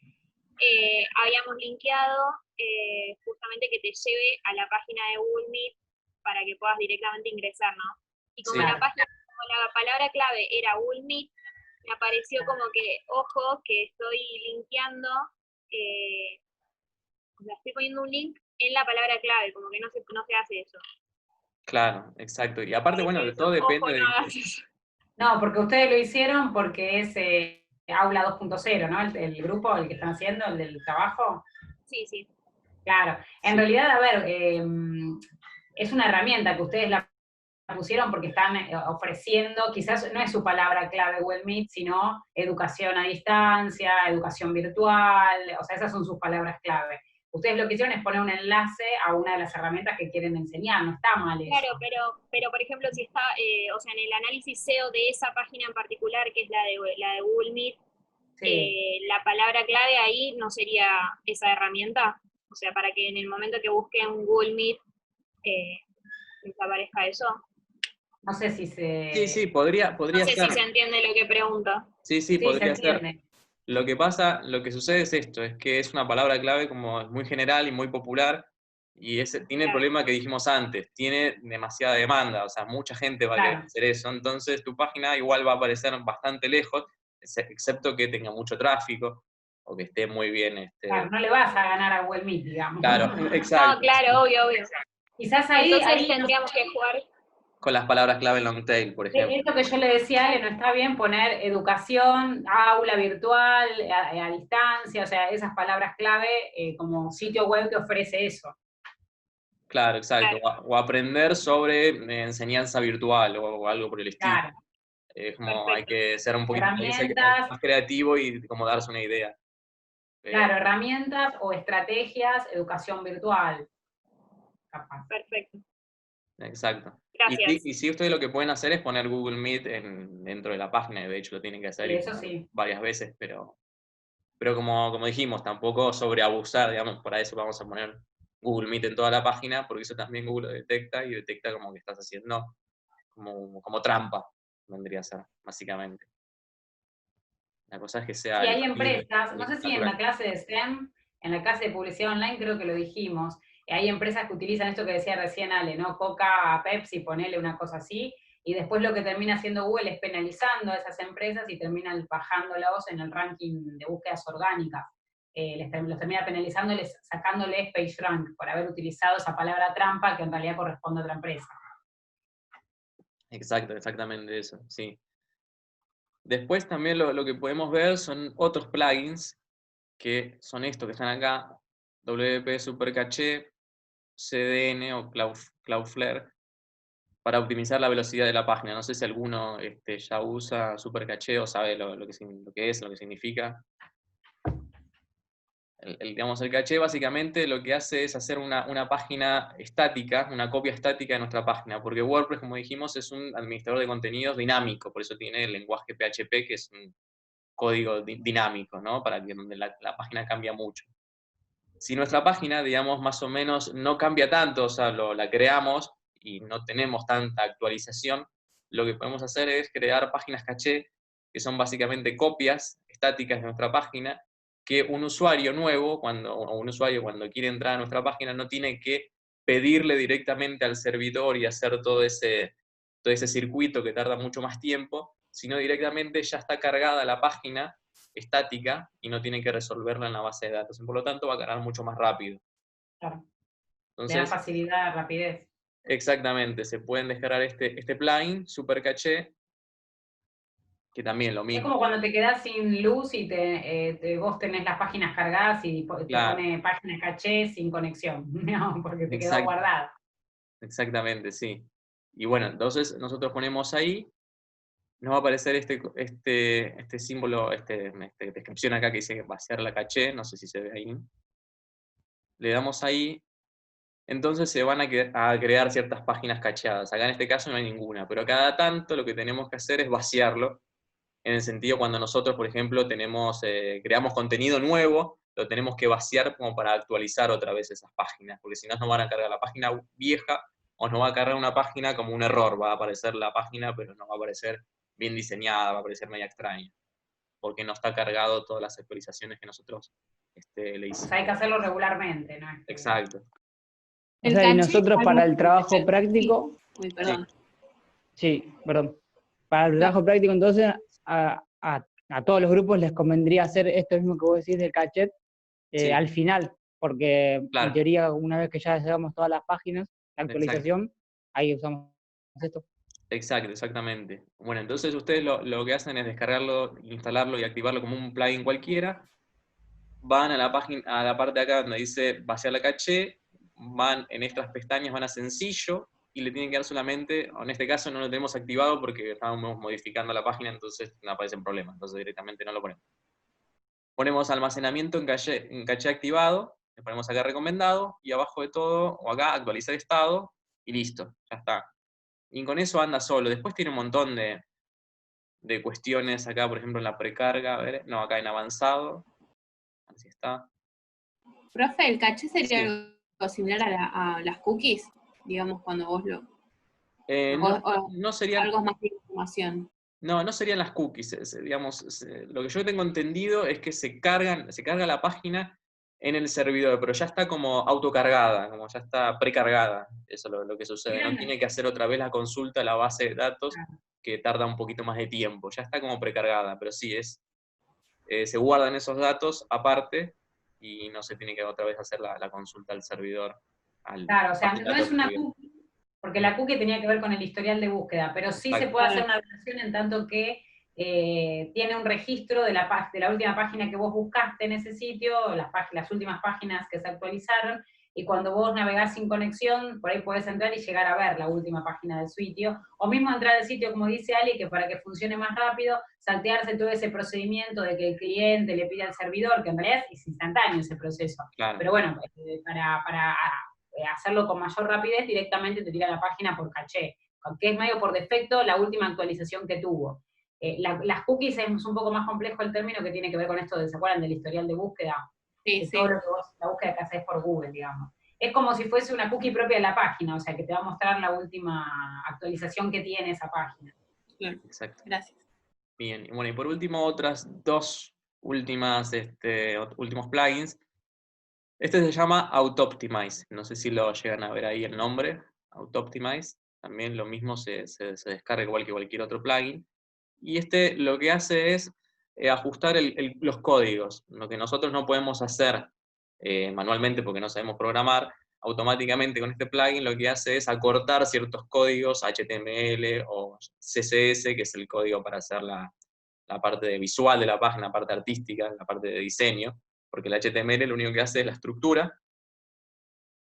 habíamos linkeado justamente que te lleve a la página de Google Meet para que puedas directamente ingresar, ¿no? Y como la palabra clave era Google Meet, me apareció como que, ojo, que estoy linkeando, o sea, estoy poniendo un link en la palabra clave, como que no se hace eso. Claro, exacto. Y aparte, bueno, de todo depende de... No, porque ustedes lo hicieron porque es Aula 2.0, ¿no? El grupo, el que están haciendo, el del trabajo. Sí, sí. Claro. En realidad, a ver, es una herramienta que ustedes la pusieron porque están ofreciendo, quizás no es su palabra clave Google Meet, sino educación a distancia, educación virtual, o sea, esas son sus palabras clave. Ustedes lo que hicieron es poner un enlace a una de las herramientas que quieren enseñar, no está mal eso. Claro, pero por ejemplo, si está, o sea, en el análisis SEO de esa página en particular, que es la de Google Meet, sí. La palabra clave ahí no sería esa herramienta, o sea, para que en el momento que busquen Google Meet les aparezca eso. No sé si se... Sí, podría no sé ser. si se entiende lo que pregunta. Sí, podría ser. Lo que pasa, lo que sucede es esto, es que es una palabra clave como muy general y muy popular, y tiene el problema que dijimos antes, tiene demasiada demanda, o sea, mucha gente va a querer hacer eso, entonces tu página igual va a aparecer bastante lejos, excepto que tenga mucho tráfico, o que esté muy bien... Claro, no le vas a ganar a Google Meet, digamos. Claro, exacto. No, claro, obvio. Quizás ahí... Entonces tendríamos que jugar... Con las palabras clave long tail, por ejemplo. Esto que yo le decía a Ale, no está bien poner educación, aula virtual, a distancia, o sea, esas palabras clave como sitio web que ofrece eso. Claro, exacto. Claro. O aprender sobre enseñanza virtual o algo por el estilo. Claro. Es como hay que ser un poquito más creativo y como darse una idea. Claro, herramientas o estrategias, educación virtual. Capaz. Perfecto. Exacto. Gracias. Y sí, ustedes lo que pueden hacer es poner Google Meet dentro de la página, de hecho lo tienen que hacer eso sí. varias veces, pero como dijimos, tampoco sobreabusar, digamos, para eso vamos a poner Google Meet en toda la página, porque eso también Google lo detecta y detecta como que estás haciendo como trampa, vendría a ser, básicamente. La cosa es que sea... Sí, hay empresas, no sé si en la clase de STEM, en la clase de publicidad online creo que lo dijimos, hay empresas que utilizan esto que decía recién Ale, ¿no? Coca, Pepsi, ponele una cosa así, y después lo que termina haciendo Google es penalizando a esas empresas y terminan bajándolos en el ranking de búsquedas orgánicas. Los termina penalizando, sacándoles PageRank por haber utilizado esa palabra trampa que en realidad corresponde a otra empresa. Exacto, exactamente eso, sí. Después también lo que podemos ver son otros plugins, que son estos que están acá, WP Super Caché, CDN o Cloudflare, para optimizar la velocidad de la página. No sé si alguno ya usa Super Caché o sabe lo que es, lo que significa. Digamos, el caché básicamente lo que hace es hacer una página estática, una copia estática de nuestra página, porque WordPress, como dijimos, es un administrador de contenidos dinámico, por eso tiene el lenguaje PHP, que es un código dinámico, ¿no? Para que donde la página cambia mucho. Si nuestra página, digamos, más o menos no cambia tanto, o sea, la creamos y no tenemos tanta actualización, lo que podemos hacer es crear páginas caché, que son básicamente copias estáticas de nuestra página, que un usuario nuevo, cuando quiere entrar a nuestra página, no tiene que pedirle directamente al servidor y hacer todo ese circuito que tarda mucho más tiempo, sino directamente ya está cargada la página estática y no tiene que resolverla en la base de datos. Por lo tanto, va a cargar mucho más rápido. Claro. Entonces, le da facilidad, rapidez. Exactamente, se pueden descargar este plugin, Super Caché, que también lo mismo. Es como cuando te quedás sin luz y vos tenés las páginas cargadas y te pone páginas caché sin conexión, no, porque te quedó guardada. Exactamente, sí. Y bueno, entonces nosotros ponemos ahí, nos va a aparecer este símbolo, esta descripción acá que dice vaciar la caché, no sé si se ve ahí. Le damos ahí, entonces se van a crear ciertas páginas cacheadas. Acá en este caso no hay ninguna, pero cada tanto lo que tenemos que hacer es vaciarlo, en el sentido cuando nosotros, por ejemplo, creamos contenido nuevo, lo tenemos que vaciar como para actualizar otra vez esas páginas, porque si no nos van a cargar la página vieja, o nos va a cargar una página como un error, va a aparecer la página, pero no va a aparecer bien diseñada, va a aparecer media extraña, porque no está cargado todas las actualizaciones que nosotros le hicimos. O sea, hay que hacerlo regularmente, ¿no? Exacto. O sea, y nosotros para el trabajo práctico... Uy, perdón. Sí, perdón. Para el trabajo práctico, entonces, a todos los grupos les convendría hacer esto mismo que vos decís del cachet al final, porque en teoría, una vez que ya hagamos todas las páginas, la actualización, ahí usamos esto. Exacto, exactamente. Bueno, entonces ustedes lo que hacen es descargarlo, instalarlo y activarlo como un plugin cualquiera. Van a la página, a la parte de acá donde dice vaciar la caché, van en estas pestañas, van a sencillo, y le tienen que dar solamente, en este caso no lo tenemos activado porque estábamos modificando la página, entonces no aparecen problemas, entonces directamente no lo ponemos. Ponemos almacenamiento en caché activado, le ponemos acá recomendado, y abajo de todo, o acá, actualizar estado, y listo, ya está. Y con eso anda solo. Después tiene un montón de cuestiones acá, por ejemplo, en la precarga, a ver, no, acá en avanzado, así está. Profe, ¿el caché sería Sí. algo similar a las cookies? Digamos, cuando vos lo... No serían, algo más de información. no serían las cookies, digamos, lo que yo tengo entendido es que se carga la página en el servidor, pero ya está como autocargada, como ya está precargada, eso es lo que sucede, no tiene que hacer otra vez la consulta a la base de datos, que tarda un poquito más de tiempo, ya está como precargada, pero sí, se guardan esos datos aparte, y no se tiene que otra vez hacer la consulta al servidor. Claro, o sea, no es una cookie, porque la cookie tenía que ver con el historial de búsqueda, pero sí se puede hacer una relación en tanto que tiene un registro de la última página que vos buscaste en ese sitio, las últimas páginas que se actualizaron, y cuando vos navegás sin conexión, por ahí podés entrar y llegar a ver la última página del sitio, o mismo entrar al sitio, como dice Ali, que para que funcione más rápido, saltearse todo ese procedimiento de que el cliente le pide al servidor, que en realidad es instantáneo ese proceso. Claro. Pero bueno, para hacerlo con mayor rapidez, directamente te tira la página por caché, que es medio por defecto la última actualización que tuvo. Las cookies es un poco más complejo el término, que tiene que ver con esto, ¿se acuerdan del historial de búsqueda? Sí. Todo lo que la búsqueda que haces por Google, digamos. Es como si fuese una cookie propia de la página, o sea, que te va a mostrar la última actualización que tiene esa página. Claro. Exacto. Gracias. Bien, y bueno, y por último, otras dos últimos plugins. Este se llama Auto-Optimize, no sé si lo llegan a ver ahí el nombre, Auto-Optimize, también lo mismo se descarga igual que cualquier otro plugin, y este lo que hace es ajustar los códigos, lo que nosotros no podemos hacer manualmente porque no sabemos programar. Automáticamente con este plugin lo que hace es acortar ciertos códigos HTML o CSS, que es el código para hacer la parte visual de la página, la parte artística, la parte de diseño, porque el HTML lo único que hace es la estructura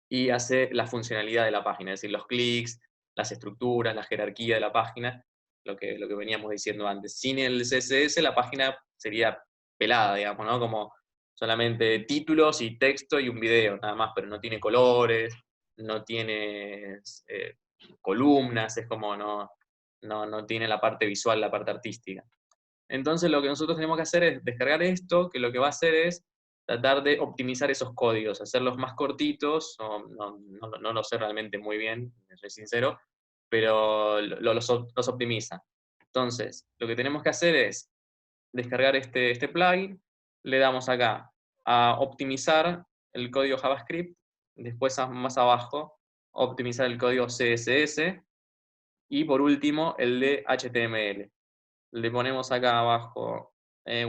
y hace la funcionalidad de la página, es decir, los clics, las estructuras, la jerarquía de la página, lo que veníamos diciendo antes. Sin el CSS la página sería pelada, digamos, ¿no? Como solamente títulos y texto y un video, nada más, pero no tiene colores, no tiene columnas, es como no tiene la parte visual, la parte artística. Entonces lo que nosotros tenemos que hacer es descargar esto, que lo que va a hacer es tratar de optimizar esos códigos, hacerlos más cortitos, no lo sé realmente muy bien, soy sincero, pero los optimiza. Entonces, lo que tenemos que hacer es descargar este plugin, le damos acá a optimizar el código JavaScript, después más abajo, optimizar el código CSS, y por último el de HTML. Le ponemos acá abajo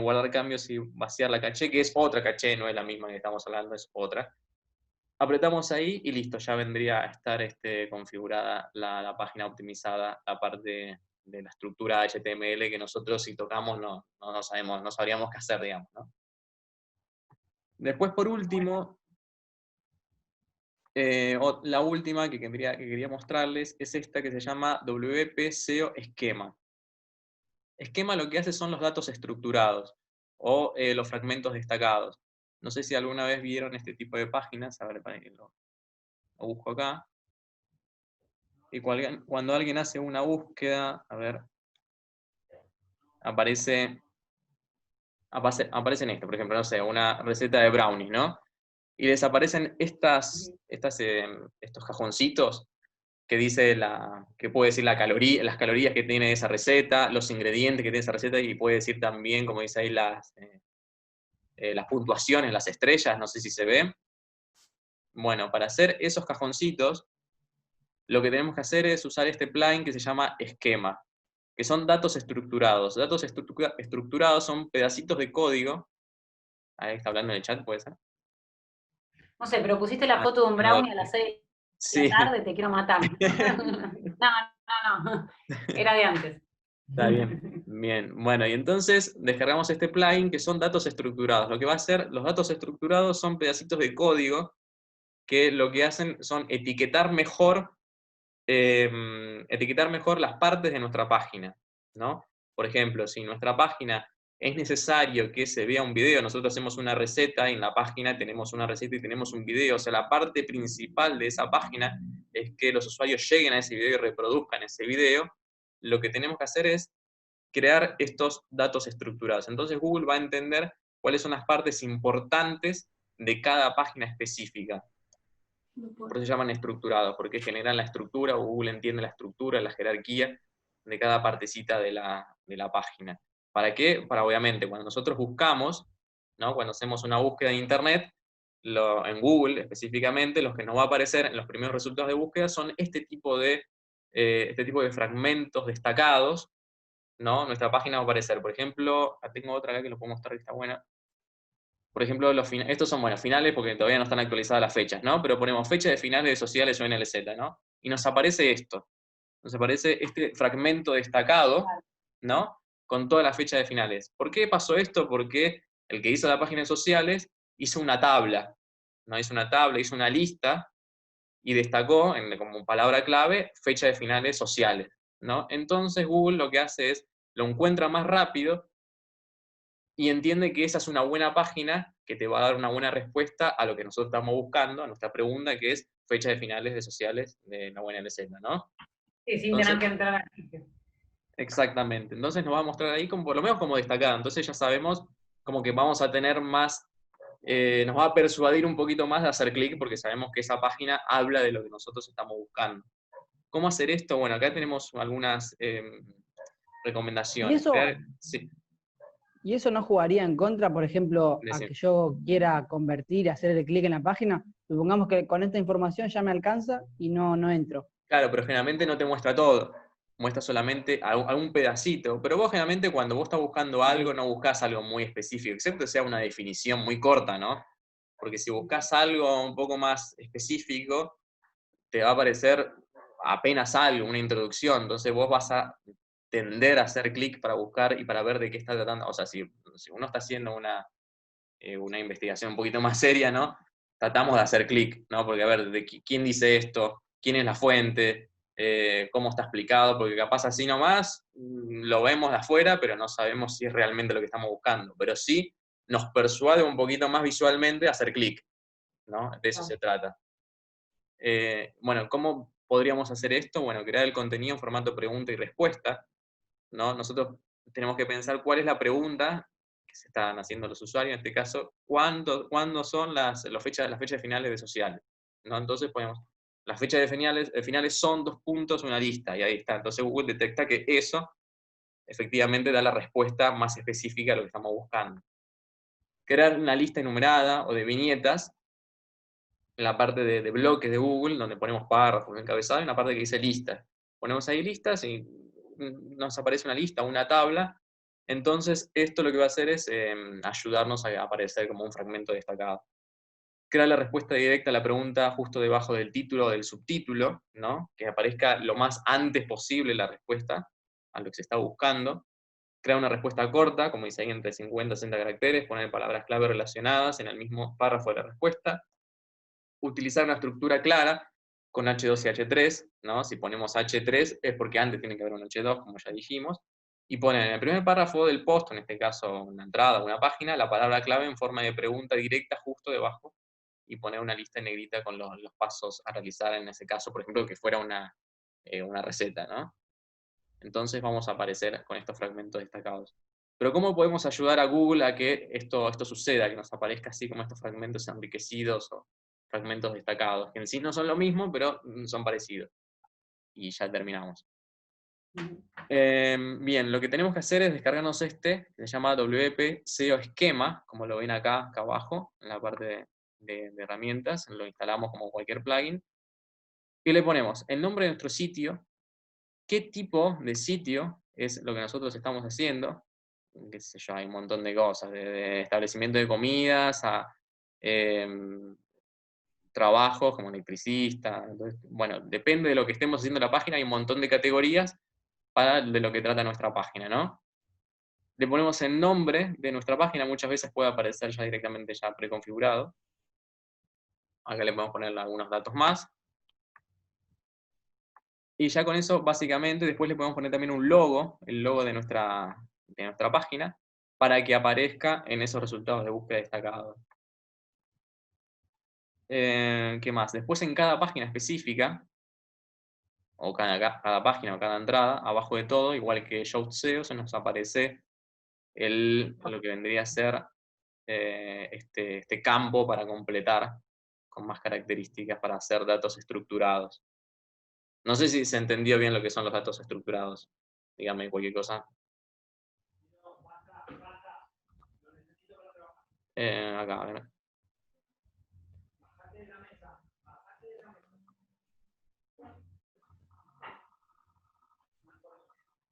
guardar cambios y vaciar la caché, que es otra caché, no es la misma que estamos hablando, es otra. Apretamos ahí y listo, ya vendría a estar configurada la página optimizada, la parte de la estructura HTML que nosotros si tocamos no sabríamos qué hacer, digamos, ¿no? Después, por último, la última que quería mostrarles es esta que se llama WP SEO Esquema. Esquema lo que hace son los datos estructurados o los fragmentos destacados. No sé si alguna vez vieron este tipo de páginas, a ver, para que lo busco acá. Y cuando alguien hace una búsqueda, a ver, aparecen esto, por ejemplo, no sé, una receta de brownies, ¿no? Y les aparecen estos cajoncitos que dice que puede decir las calorías que tiene esa receta, los ingredientes que tiene esa receta, y puede decir también, como dice ahí, las puntuaciones, las estrellas, no sé si se ven. Bueno, para hacer esos cajoncitos, lo que tenemos que hacer es usar este plugin que se llama Esquema, que son datos estructurados. Datos estructurados son pedacitos de código. Ahí está hablando en el chat, ¿puede ser? No sé, pero pusiste la foto de un brownie a las 6 de la tarde, te quiero matar. No, No, era de antes. Está bien, bien. Bueno, y entonces descargamos este plugin que son datos estructurados. Lo que va a hacer, los datos estructurados son pedacitos de código que lo que hacen son etiquetar mejor las partes de nuestra página, ¿no? Por ejemplo, si nuestra página es necesario que se vea un video, nosotros hacemos una receta y en la página tenemos una receta y tenemos un video, o sea, la parte principal de esa página es que los usuarios lleguen a ese video y reproduzcan ese video, lo que tenemos que hacer es crear estos datos estructurados. Entonces Google va a entender cuáles son las partes importantes de cada página específica. Por eso se llaman estructurados, porque generan la estructura, o Google entiende la estructura, la jerarquía de cada partecita de la página. ¿Para qué? Para, obviamente, cuando nosotros buscamos, ¿no? Cuando hacemos una búsqueda en Internet, en Google específicamente, los que nos va a aparecer en los primeros resultados de búsqueda son este tipo de fragmentos destacados, ¿no? Nuestra página va a aparecer, por ejemplo, tengo otra acá que lo puedo mostrar que está buena. Por ejemplo, estos son, bueno, finales porque todavía no están actualizadas las fechas, ¿no? Pero ponemos fecha de finales de sociales o NLZ, ¿no? Y nos aparece esto. Nos aparece este fragmento destacado, ¿no? Con toda la fecha de finales. ¿Por qué pasó esto? Porque el que hizo la página de sociales hizo una tabla, ¿no? Hizo una tabla, hizo una lista y destacó como palabra clave fecha de finales sociales, ¿no? Entonces Google lo que hace es, lo encuentra más rápido y entiende que esa es una buena página que te va a dar una buena respuesta a lo que nosotros estamos buscando, a nuestra pregunta, que es fecha de finales de sociales de la buena LZ, ¿no? Sí, sin tener que entrar al sitio. Exactamente. Entonces nos va a mostrar ahí como, por lo menos como destacada. Entonces ya sabemos como que vamos a tener más, nos va a persuadir un poquito más de hacer clic porque sabemos que esa página habla de lo que nosotros estamos buscando. ¿Cómo hacer esto? Bueno, acá tenemos algunas recomendaciones. Sí. ¿Y eso no jugaría en contra, por ejemplo, a que yo quiera convertir, hacer el clic en la página? Supongamos que con esta información ya me alcanza y no entro. Claro, pero generalmente no te muestra todo. Muestra solamente algún pedacito. Pero vos generalmente cuando vos estás buscando algo, no buscas algo muy específico, excepto que sea una definición muy corta, ¿no? Porque si buscas algo un poco más específico, te va a aparecer apenas algo, una introducción. Entonces vos vas a tender a hacer clic para buscar y para ver de qué está tratando. O sea, si uno está haciendo una investigación un poquito más seria, ¿no? Tratamos de hacer clic, ¿no? Porque a ver, ¿quién dice esto? ¿Quién es la fuente? ¿Cómo está explicado? Porque capaz así nomás lo vemos de afuera, pero no sabemos si es realmente lo que estamos buscando. Pero sí nos persuade un poquito más visualmente hacer clic, ¿no? De eso se trata. Bueno, ¿cómo podríamos hacer esto? Bueno, crear el contenido en formato pregunta y respuesta, ¿no? Nosotros tenemos que pensar cuál es la pregunta que se están haciendo los usuarios, en este caso, ¿cuándo son las fechas finales de sociales? ¿No? Entonces ponemos, las fechas de finales son 2 puntos, una lista, y ahí está. Entonces Google detecta que eso efectivamente da la respuesta más específica a lo que estamos buscando. Crear una lista enumerada o de viñetas en la parte de bloques de Google, donde ponemos párrafos, encabezado, y una parte que dice lista. Ponemos ahí listas y nos aparece una lista, una tabla. Entonces, esto lo que va a hacer es ayudarnos a aparecer como un fragmento destacado. Crear la respuesta directa a la pregunta justo debajo del título o del subtítulo, ¿no? Que aparezca lo más antes posible la respuesta a lo que se está buscando. Crear una respuesta corta, como dice ahí, entre 50 y 60 caracteres, poner palabras clave relacionadas en el mismo párrafo de la respuesta. Utilizar una estructura clara con H2 y H3, ¿no? Si ponemos H3 es porque antes tiene que haber un H2, como ya dijimos, y poner en el primer párrafo del post, en este caso una entrada o una página, la palabra clave en forma de pregunta directa justo debajo, y poner una lista en negrita con los pasos a realizar en ese caso, por ejemplo, que fuera una receta, ¿no? Entonces vamos a aparecer con estos fragmentos destacados. Pero ¿cómo podemos ayudar a Google a que esto suceda, que nos aparezca así como estos fragmentos enriquecidos o fragmentos destacados, que en sí no son lo mismo, pero son parecidos? Y ya terminamos. Bien, lo que tenemos que hacer es descargarnos que se llama WP SEO Esquema, como lo ven acá abajo, en la parte de herramientas, lo instalamos como cualquier plugin, y le ponemos el nombre de nuestro sitio, qué tipo de sitio es lo que nosotros estamos haciendo, qué sé yo, hay un montón de cosas, de establecimiento de comidas, a trabajos como electricista. Entonces, bueno, depende de lo que estemos haciendo en la página, hay un montón de categorías de lo que trata nuestra página, ¿no? Le ponemos el nombre de nuestra página, muchas veces puede aparecer ya directamente ya preconfigurado. Acá le podemos poner algunos datos más. Y ya con eso, básicamente, después le podemos poner también un logo, el logo de nuestra página, para que aparezca en esos resultados de búsqueda destacados. ¿Qué más? Después en cada página específica, o cada página o cada entrada, abajo de todo, igual que Yoast SEO, se nos aparece lo que vendría a ser este campo para completar con más características para hacer datos estructurados. No sé si se entendió bien lo que son los datos estructurados. Dígame cualquier cosa. Acá, a ver.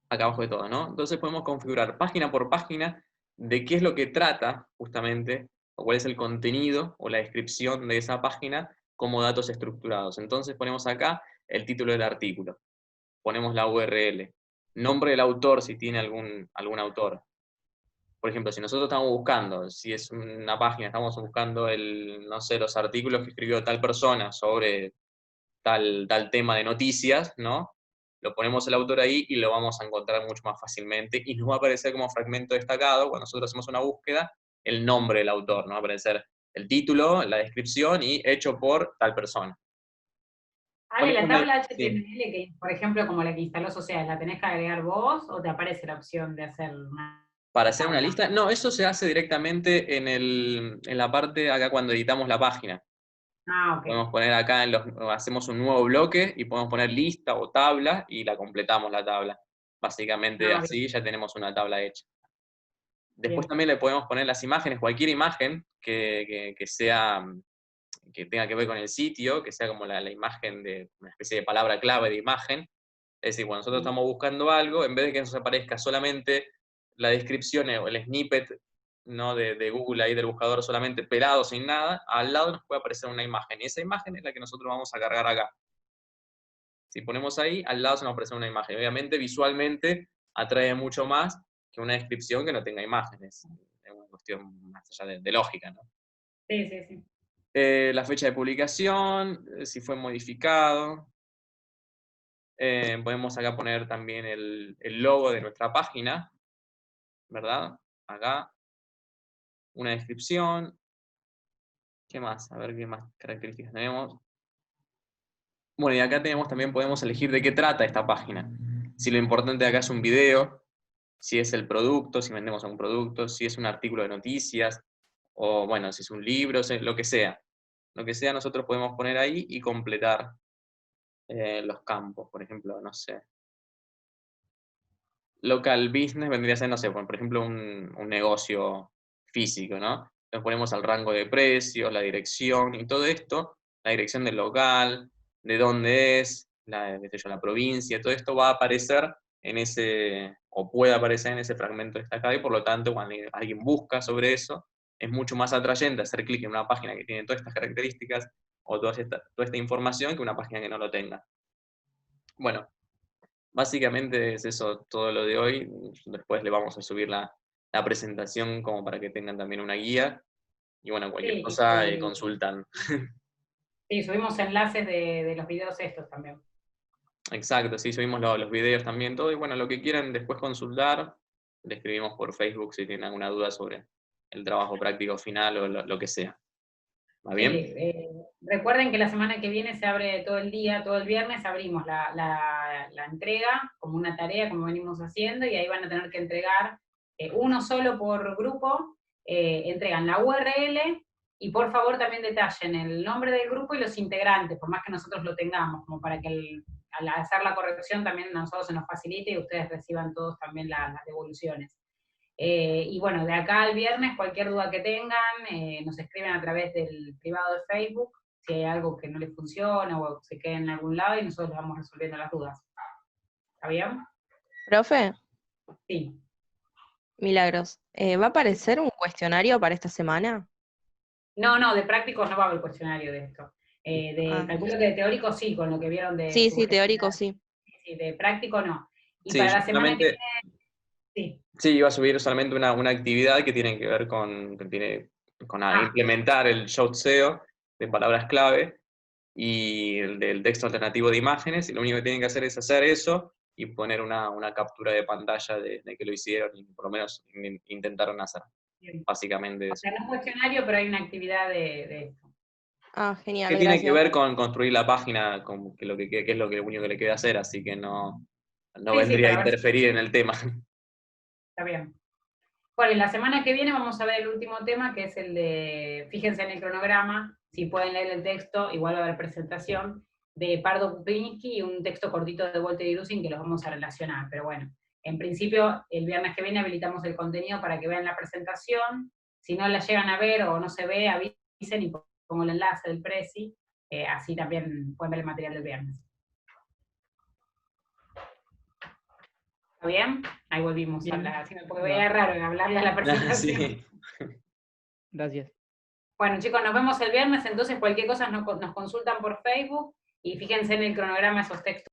Acá abajo de todo, ¿no? Entonces podemos configurar página por página de qué es lo que trata, justamente, o cuál es el contenido o la descripción de esa página como datos estructurados. Entonces ponemos acá el título del artículo, ponemos la URL, nombre del autor si tiene algún autor. Por ejemplo, si nosotros estamos buscando, si es una página, estamos buscando no sé, los artículos que escribió tal persona sobre tal tema de noticias, ¿no? Lo ponemos el autor ahí y lo vamos a encontrar mucho más fácilmente y nos va a aparecer como fragmento destacado, cuando nosotros hacemos una búsqueda, el nombre del autor, ¿no? Va a aparecer el título, la descripción y hecho por tal persona. Ale, la tabla HTML, sí. que, por ejemplo, como la que instaló Social, ¿la tenés que agregar vos o te aparece la opción de hacer una Para hacer una tabla? lista, no, eso se hace directamente en la parte acá cuando editamos la página. Ah, ok. Podemos poner acá, hacemos un nuevo bloque y podemos poner lista o tabla y la completamos la tabla. Básicamente Ah, así ya tenemos una tabla hecha. Después bien. también le podemos poner las imágenes, cualquier imagen que tenga que ver con el sitio, que sea como la imagen de una especie de palabra clave de imagen. Es decir, cuando nosotros estamos buscando algo, en vez de que nos aparezca solamente la descripción o el snippet, ¿no? de Google ahí del buscador solamente pelado, sin nada, al lado nos puede aparecer una imagen. Y esa imagen es la que nosotros vamos a cargar acá. Si ponemos ahí, al lado se nos aparece una imagen. Obviamente, visualmente, atrae mucho más que una descripción que no tenga imágenes. Es una cuestión más allá de lógica, ¿no? Sí, sí, sí. La fecha de publicación, si fue modificado. Podemos acá poner también el logo de nuestra página, ¿verdad? Acá. Una descripción. ¿Qué más? A ver qué más características tenemos. Bueno, y acá también podemos elegir de qué trata esta página. Si lo importante de acá es un video, si es el producto, si vendemos algún producto, si es un artículo de noticias, o bueno, si es un libro, lo que sea. Lo que sea nosotros podemos poner ahí y completar los campos, por ejemplo, no sé. Local business vendría a ser, no sé, por ejemplo, un negocio físico, ¿no? Entonces ponemos el rango de precios, la dirección y todo esto, la dirección del local, de dónde es, la provincia, todo esto va a aparecer en ese, o puede aparecer en ese fragmento destacado y por lo tanto cuando alguien busca sobre eso, es mucho más atrayente hacer clic en una página que tiene todas estas características o toda esta información que una página que no lo tenga. Bueno, básicamente es eso todo lo de hoy. Después le vamos a subir la presentación como para que tengan también una guía. Y bueno, cualquier Sí, cosa consultan. sí, subimos enlaces de los videos estos también. Exacto, sí, subimos los videos también, todo. Y bueno, lo que quieran después consultar, le escribimos por Facebook si tienen alguna duda sobre el trabajo práctico final o lo que sea. ¿Va bien? Recuerden que la semana que viene se abre todo el día, todo el viernes abrimos la entrega como una tarea, como venimos haciendo, y ahí van a tener que entregar uno solo por grupo, entregan la URL, y por favor también detallen el nombre del grupo y los integrantes, por más que nosotros lo tengamos, como para que al hacer la corrección también a nosotros se nos facilite y ustedes reciban todos también las devoluciones. Y bueno, de acá al viernes, cualquier duda que tengan, nos escriben a través del privado de Facebook, si hay algo que no les funciona o se queda en algún lado y nosotros les vamos resolviendo las dudas. ¿Está bien? Profe, Sí. Milagros, ¿va a aparecer un cuestionario para esta semana? No, de prácticos no va a haber cuestionario de esto. Calculo que de teórico sí, con lo que vieron de... Sí, sí, teórico sí. Sí, de práctico no. Y Sí, para la semana que solamente- viene... Sí. Sí, iba a subir solamente una actividad que tiene que ver con implementar el Shout SEO de palabras clave y el del texto alternativo de imágenes, y lo único que tienen que hacer es hacer eso y poner una captura de pantalla de que lo hicieron, y por lo menos intentaron hacer. Bien. Básicamente O eso. sea, no es cuestionario, pero hay una actividad de esto. Ah, genial, Que tiene que gracias. ver con construir la página, con que es lo único que le queda hacer, así que no Sí, vendría a para ver si- interferir en el tema. Está bien. Bueno, y la semana que viene vamos a ver el último tema, que es el de, fíjense en el cronograma, si pueden leer el texto, igual va a haber presentación, de Pardo Kupinski y un texto cortito de Walter Irusing que los vamos a relacionar, pero bueno, en principio el viernes que viene habilitamos el contenido para que vean la presentación, si no la llegan a ver o no se ve, avisen y pongo el enlace del Prezi, así también pueden ver el material del viernes. ¿Está bien? Ahí volvimos Bien. a hablar, porque veía raro hablarle a la presentación. Sí. Gracias. Bueno, chicos, nos vemos el viernes, entonces cualquier cosa nos consultan por Facebook y fíjense en el cronograma esos textos